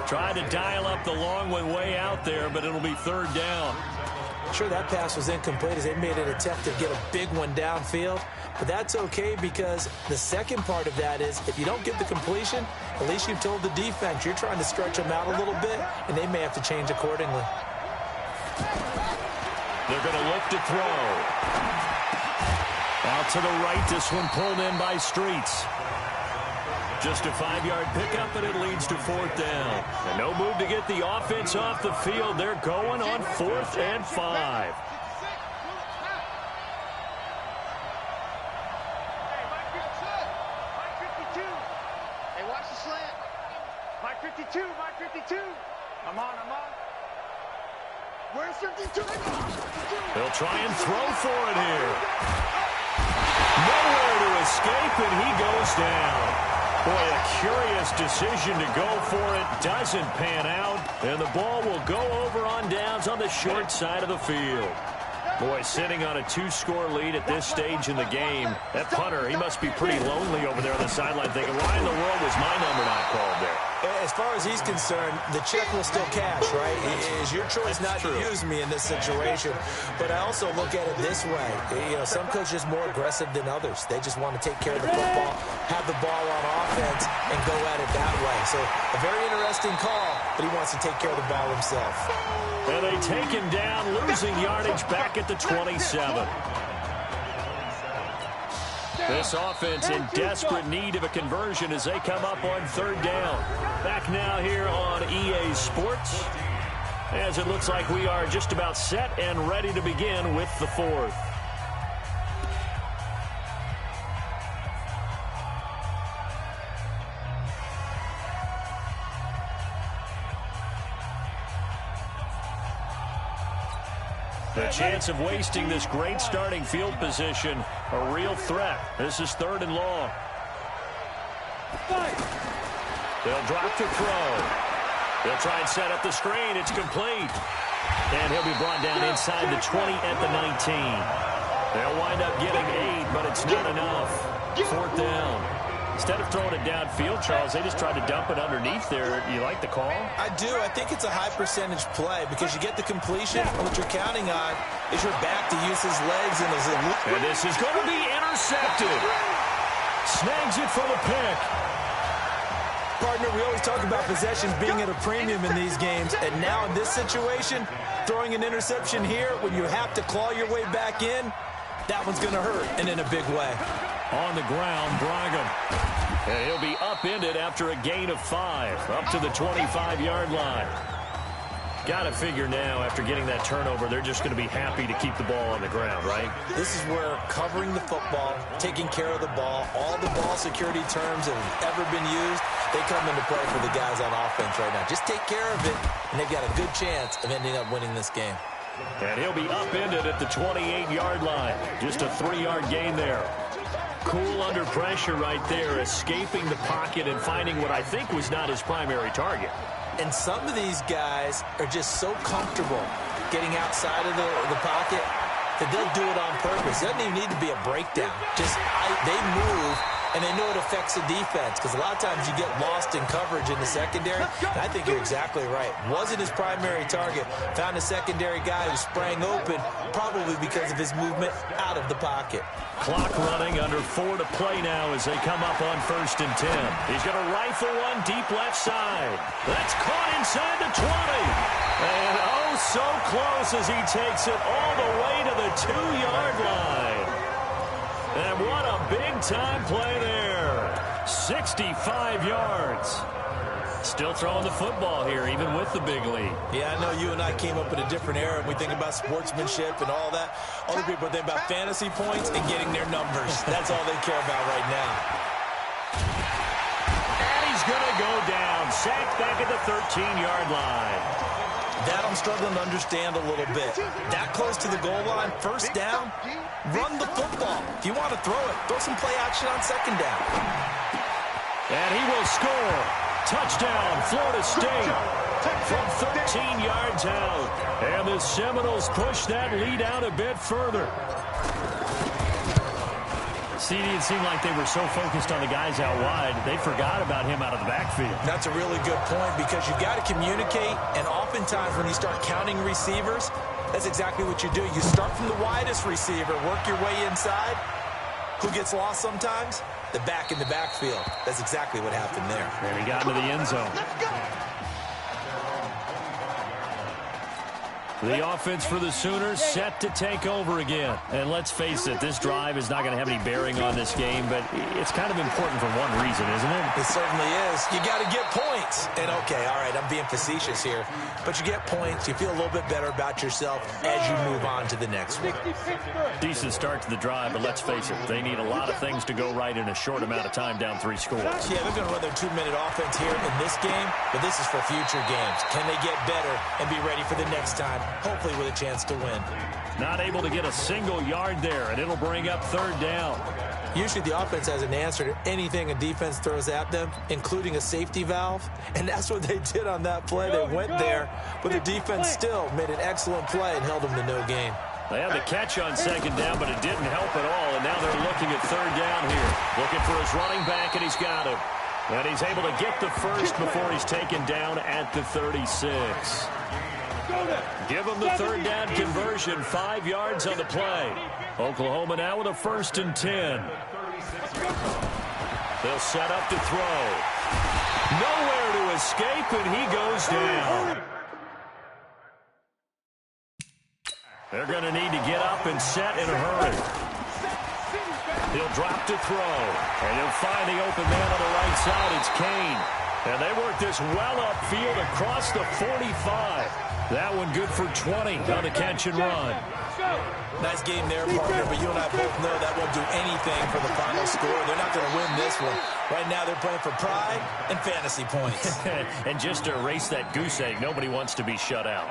Tried to dial up the long one way out there, but it'll be 3rd down. Sure, that pass was incomplete as they made an attempt to get a big one downfield. But that's okay because the second part of that is if you don't get the completion, at least you've told the defense you're trying to stretch them out a little bit, and they may have to change accordingly. They're going to look to throw. Out to the right, this one pulled in by Streets. Just a 5-yard pickup, and it leads to 4th down. And no move to get the offense off the field. They're going on 4th and 5. Where's 52? They'll try and throw for it here. Nowhere to escape, and he goes down. Boy, a curious decision to go for it. Doesn't pan out, and the ball will go over on downs on the short side of the field. Boy, sitting on a 2-score lead at this stage in the game. That punter, he must be pretty lonely over there on the sideline thinking, why in the world was my number not called there? As far as he's concerned, the check will still cash, right? It is your choice not to use me in this situation. But I also look at it this way. You know, some coaches are more aggressive than others. They just want to take care of the football, have the ball on offense, and go at it that way. So a very interesting call, but he wants to take care of the ball himself. And they take him down, losing yardage back at the 27. This offense in desperate need of a conversion as they come up on 3rd down. Back now here on EA Sports, as it looks like we are just about set and ready to begin with the 4th. The chance of wasting this great starting field position, a real threat. This is 3rd and long. They'll drop to throw. They'll try and set up the screen. It's complete. And he'll be brought down inside the 20 at the 19. They'll wind up getting 8, but it's not enough. 4th down. Instead of throwing it downfield, Charles, they just tried to dump it underneath there. You like the call? I do. I think it's a high percentage play because you get the completion, and what you're counting on is your back to use his legs and his... And this is going to be intercepted. snags it for the pick. Partner, we always talk about possessions being at a premium in these games, and now in this situation, throwing an interception here when you have to claw your way back in, that one's going to hurt, and in a big way. On the ground, Braga. And he'll be upended after a gain of 5, up to the 25-yard line. Got to figure now, after getting that turnover, they're just going to be happy to keep the ball on the ground, right? This is where covering the football, taking care of the ball, all the ball security terms that have ever been used, they come into play for the guys on offense right now. Just take care of it, and they've got a good chance of ending up winning this game. And he'll be upended at the 28-yard line. Just a 3-yard gain there. Cool under pressure right there, escaping the pocket and finding what I think was not his primary target. And some of these guys are just so comfortable getting outside of the pocket that they'll do it on purpose. It doesn't even need to be a breakdown. They move, and they know it affects the defense, because a lot of times you get lost in coverage in the secondary. And I think you're exactly right. Wasn't his primary target. Found a secondary guy who sprang open, probably because of his movement out of the pocket. Clock running, under 4 to play now as they come up on 1st and 10. He's going to rifle one deep left side. That's caught inside the 20. And oh, so close as he takes it all the way to the 2-yard line. And what a big-time play there. 65 yards. Still throwing the football here, even with the big lead. Yeah, I know you and I came up in a different era, and we think about sportsmanship and all that. Other people think about fantasy points and getting their numbers. That's all they care about right now. And he's going to go down. Sacked back at the 13-yard line. That I'm struggling to understand a little bit. That close to the goal line, 1st down, run the football. If you want to throw it, throw some play action on 2nd down. And he will score. Touchdown, Florida State, from 13 yards out. And the Seminoles push that lead out a bit further. CD, it seemed like they were so focused on the guys out wide, they forgot about him out of the backfield. That's a really good point, because you've got to communicate, and oftentimes when you start counting receivers, that's exactly what you do. You start from the widest receiver, work your way inside. Who gets lost sometimes? The back in the backfield. That's exactly what happened there. And he got into the end zone. The offense for the Sooners set to take over again. And let's face it, this drive is not going to have any bearing on this game, but it's kind of important for one reason, isn't it? It certainly is. You got to get points. And okay, all right, I'm being facetious here, but you get points, you feel a little bit better about yourself as you move on to the next one. Decent start to the drive, but let's face it, they need a lot of things to go right in a short amount of time, down 3 scores. Yeah, they're going to run their 2-minute offense here in this game, but this is for future games. Can they get better and be ready for the next time? Hopefully with a chance to win. Not able to get a single yard there, and it'll bring up 3rd down. Usually the offense has an answer to anything a defense throws at them, including a safety valve, and that's what they did on that play. They went there, but the defense still made an excellent play and held them to no gain. They had the catch on 2nd down, but it didn't help at all, and now they're looking at 3rd down here. Looking for his running back, and he's got him. And he's able to get the first before he's taken down at the 36. Give them the 3rd down conversion, 5 yards on the play. Oklahoma now with a 1st and 10. They'll set up to throw. Nowhere to escape, and he goes down. They're going to need to get up and set in a hurry. He'll drop to throw, and he'll find the open man on the right side. It's Kane. And they work this well upfield across the 45. That one good for 20 on the catch and run. Nice game there, partner, but you and I both know that won't do anything for the final score. They're not going to win this one. Right now they're playing for pride and fantasy points. And just to erase that goose egg, nobody wants to be shut out.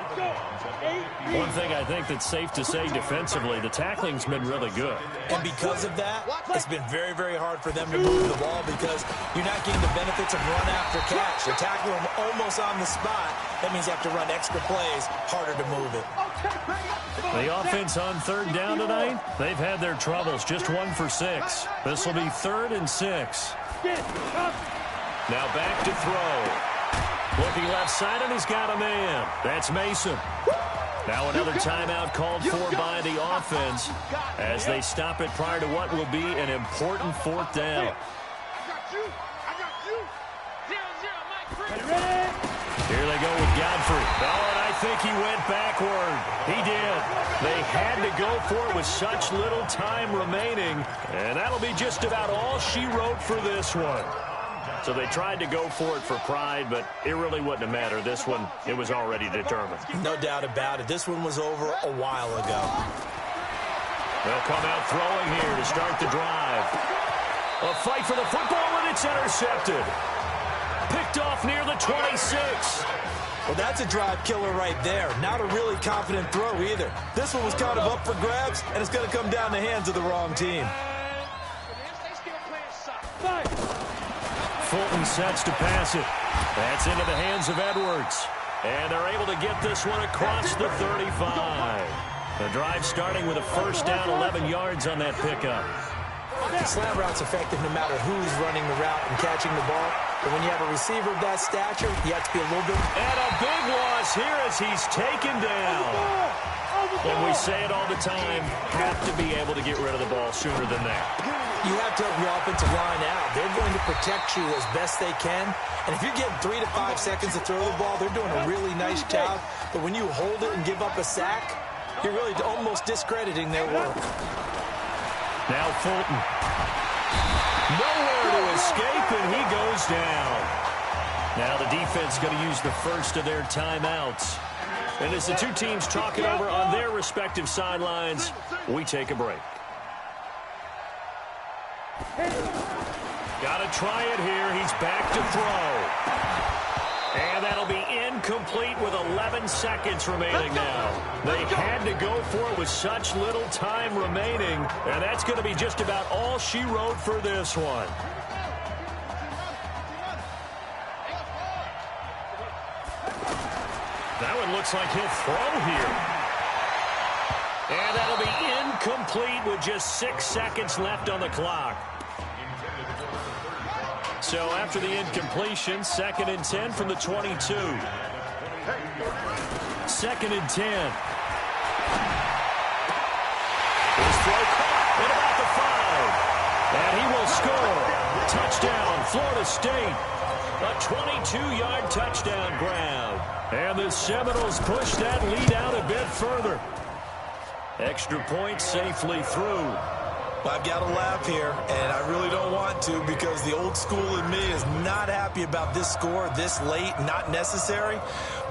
One thing I think that's safe to say defensively, the tackling's been really good. And because of that, it's been very, very hard for them to move the ball because you're not getting the benefits of run after catch. You're tackling them almost on the spot. That means you have to run extra plays, harder to move it. The offense on 3rd down tonight, they've had their troubles, just 1 for 6. This will be 3rd and 6. Now back to throw. Looking left side, and he's got a man. That's Mason. Now another timeout called for by the offense as they stop it prior to what will be an important fourth down. Here they go with Godfrey. Oh, and I think he went backward. He did. They had to go for it with such little time remaining. And that'll be just about all she wrote for this one. So they tried to go for it for pride, but it really wouldn't have mattered. This one, it was already determined. No doubt about it. This one was over a while ago. They'll come out throwing here to start the drive. A fight for the football, and it's intercepted. Picked off near the 26. Well, that's a drive killer right there. Not a really confident throw either. This one was kind of up for grabs, and it's going to come down the hands of the wrong team. Fulton sets to pass it. That's into the hands of Edwards. And they're able to get this one across the 35. The drive starting with a first down, 11 yards on that pickup. The slant route's effective no matter who's running the route and catching the ball. But when you have a receiver of that stature, you have to be a little bit... And a big loss here as he's taken down. And we say it all the time, have to be able to get rid of the ball sooner than that. You have to help your offensive line out. They're going to protect you as best they can. And if you're getting 3 to 5 seconds to throw the ball, they're doing a really nice job. But when you hold it and give up a sack, you're really almost discrediting their work. Now Fulton. Nowhere to escape, and he goes down. Now the defense going to use the first of their timeouts. And as the two teams talk it over on their respective sidelines, we take a break. Got to try it here. He's back to throw. And that'll be incomplete with 11 seconds remaining now. They had to go for it with such little time remaining, and that's going to be just about all she wrote for this one. That one looks like he'll throw here. And that'll be incomplete with just 6 seconds left on the clock. So after the incompletion, 2nd and 10 from the 22. 2nd and 10. His throw caught at about the 5. And he will score. Touchdown, Florida State. A 22-yard touchdown grab. And the Seminoles push that lead out a bit further. Extra point safely through. Well, I've got to laugh here, and I really don't want to because the old school in me is not happy about this score this late, not necessary.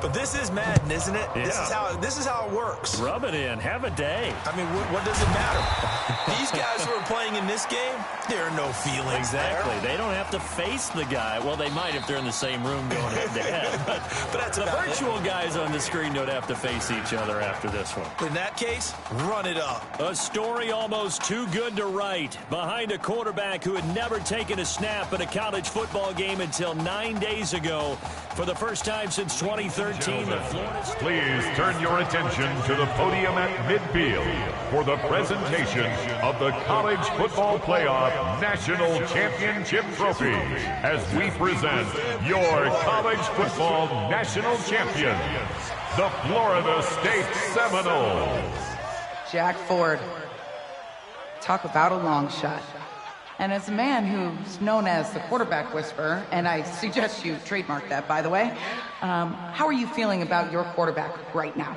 But this is Madden, isn't it? Yeah. This is how it works. Rub it in. Have a day. I mean, what does it matter? These guys who are playing in this game, there are no feelings Exactly. there. They don't have to face the guy. Well, they might if they're in the same room going head-to-head. But that's the virtual guys on the screen don't have to face each other after this one. In that case, run it up. A story almost too good to write. Behind a quarterback who had never taken a snap in a college football game until 9 days ago. For the first time since 2013, the Florida State... Please turn your attention to the podium at midfield for the presentation of the College Football Playoff National Championship Trophy as we present your college football national champions, the Florida State Seminoles. Jack Ford. Talk about a long shot. And as a man who's known as the quarterback whisperer, and I suggest you trademark that, by the way, how are you feeling about your quarterback right now?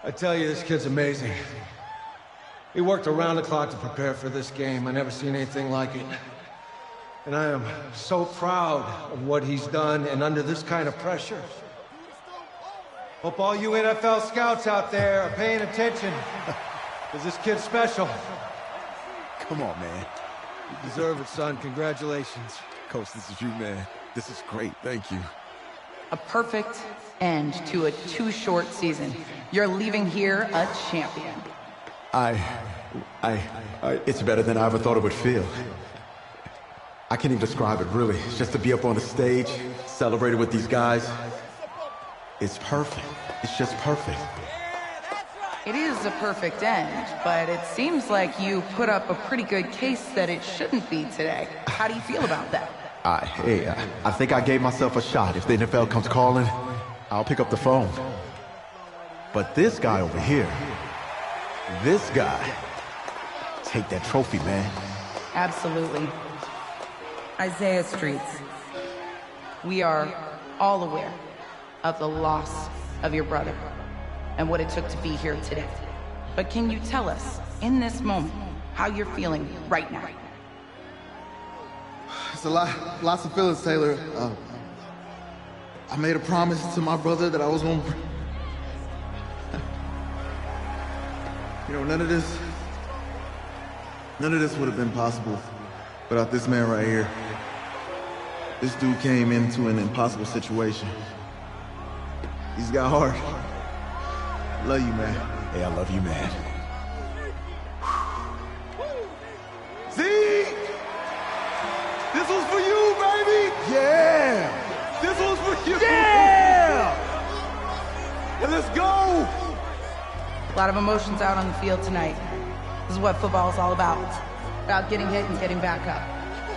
I tell you, this kid's amazing. He worked around the clock to prepare for this game. I never seen anything like it. And I am so proud of what he's done and under this kind of pressure. Hope all you NFL scouts out there are paying attention, because this kid's special. Come on, man. You deserve it, son. Congratulations. Coach, this is you, man. This is great. Thank you. A perfect end to a too short season. You're leaving here a champion. It's better than I ever thought it would feel. I can't even describe it, really. It's just to be up on the stage, celebrated with these guys. It's perfect. It's just perfect. It is a perfect end, but it seems like you put up a pretty good case that it shouldn't be today. How do you feel about that? I think I gave myself a shot. If the NFL comes calling, I'll pick up the phone. But this guy over here, this guy, take that trophy, man. Absolutely. Isaiah Streets, we are all aware of the loss of your brother and what it took to be here today. But can you tell us, in this moment, how you're feeling right now? It's lots of feelings, Taylor. I made a promise to my brother that I was going to... You know, none of this would have been possible without this man right here. This dude came into an impossible situation. He's got heart. Love you, man. Hey, I love you, man. See? This was for you, baby! Yeah! This was for you! Yeah! And let's go! A lot of emotions out on the field tonight. This is what football is all about. About getting hit and getting back up.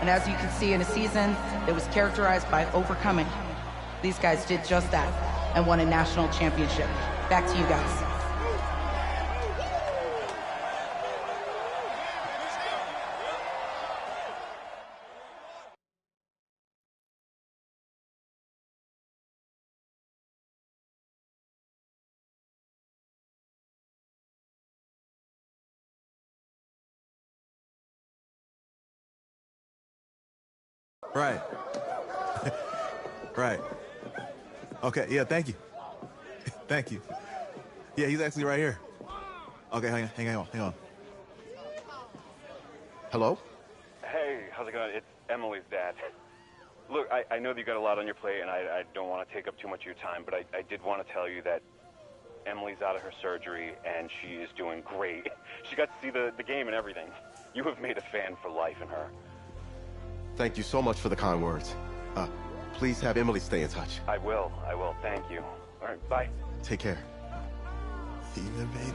And as you can see, in a season that was characterized by overcoming, these guys did just that and won a national championship. Back to you guys. Right. Right. Okay, yeah, thank you. Thank you. Yeah, he's actually right here. Okay, hang on. Hello? Hey, how's it going? It's Emily's dad. Look, I know that you got a lot on your plate, and I don't want to take up too much of your time, but I did want to tell you that Emily's out of her surgery, and she is doing great. She got to see the game and everything. You have made a fan for life in her. Thank you so much for the kind words. Please have Emily stay in touch. I will. Thank you. All right, bye. Take care. See you, baby.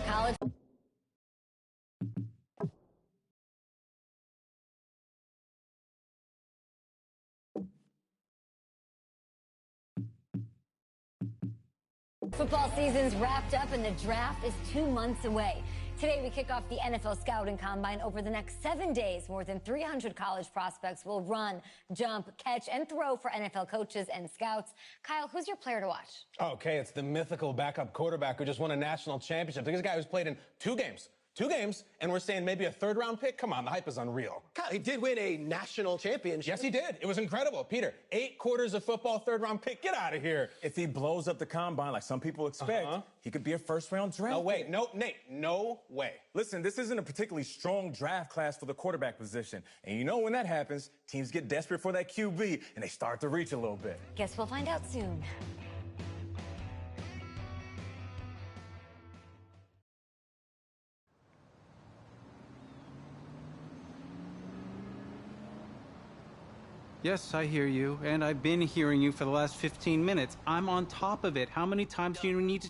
College. Football season's wrapped up and the draft is 2 months away. Today, we kick off the NFL Scouting Combine. Over the next 7 days, more than 300 college prospects will run, jump, catch, and throw for NFL coaches and scouts. Kyle, who's your player to watch? Okay, it's the mythical backup quarterback who just won a national championship. This guy who's played in two games, and we're saying maybe a third-round pick? Come on, the hype is unreal. Kyle, he did win a national championship. Yes, he did. It was incredible. Peter, 8 quarters of football, third-round pick. Get out of here. If he blows up the combine like some people expect, he could be a first-round draft. No way. No, Nate, no way. Listen, this isn't a particularly strong draft class for the quarterback position. And you know when that happens, teams get desperate for that QB, and they start to reach a little bit. Guess we'll find out soon. Yes, I hear you, and I've been hearing you for the last 15 minutes. I'm on top of it. How many times do you need to...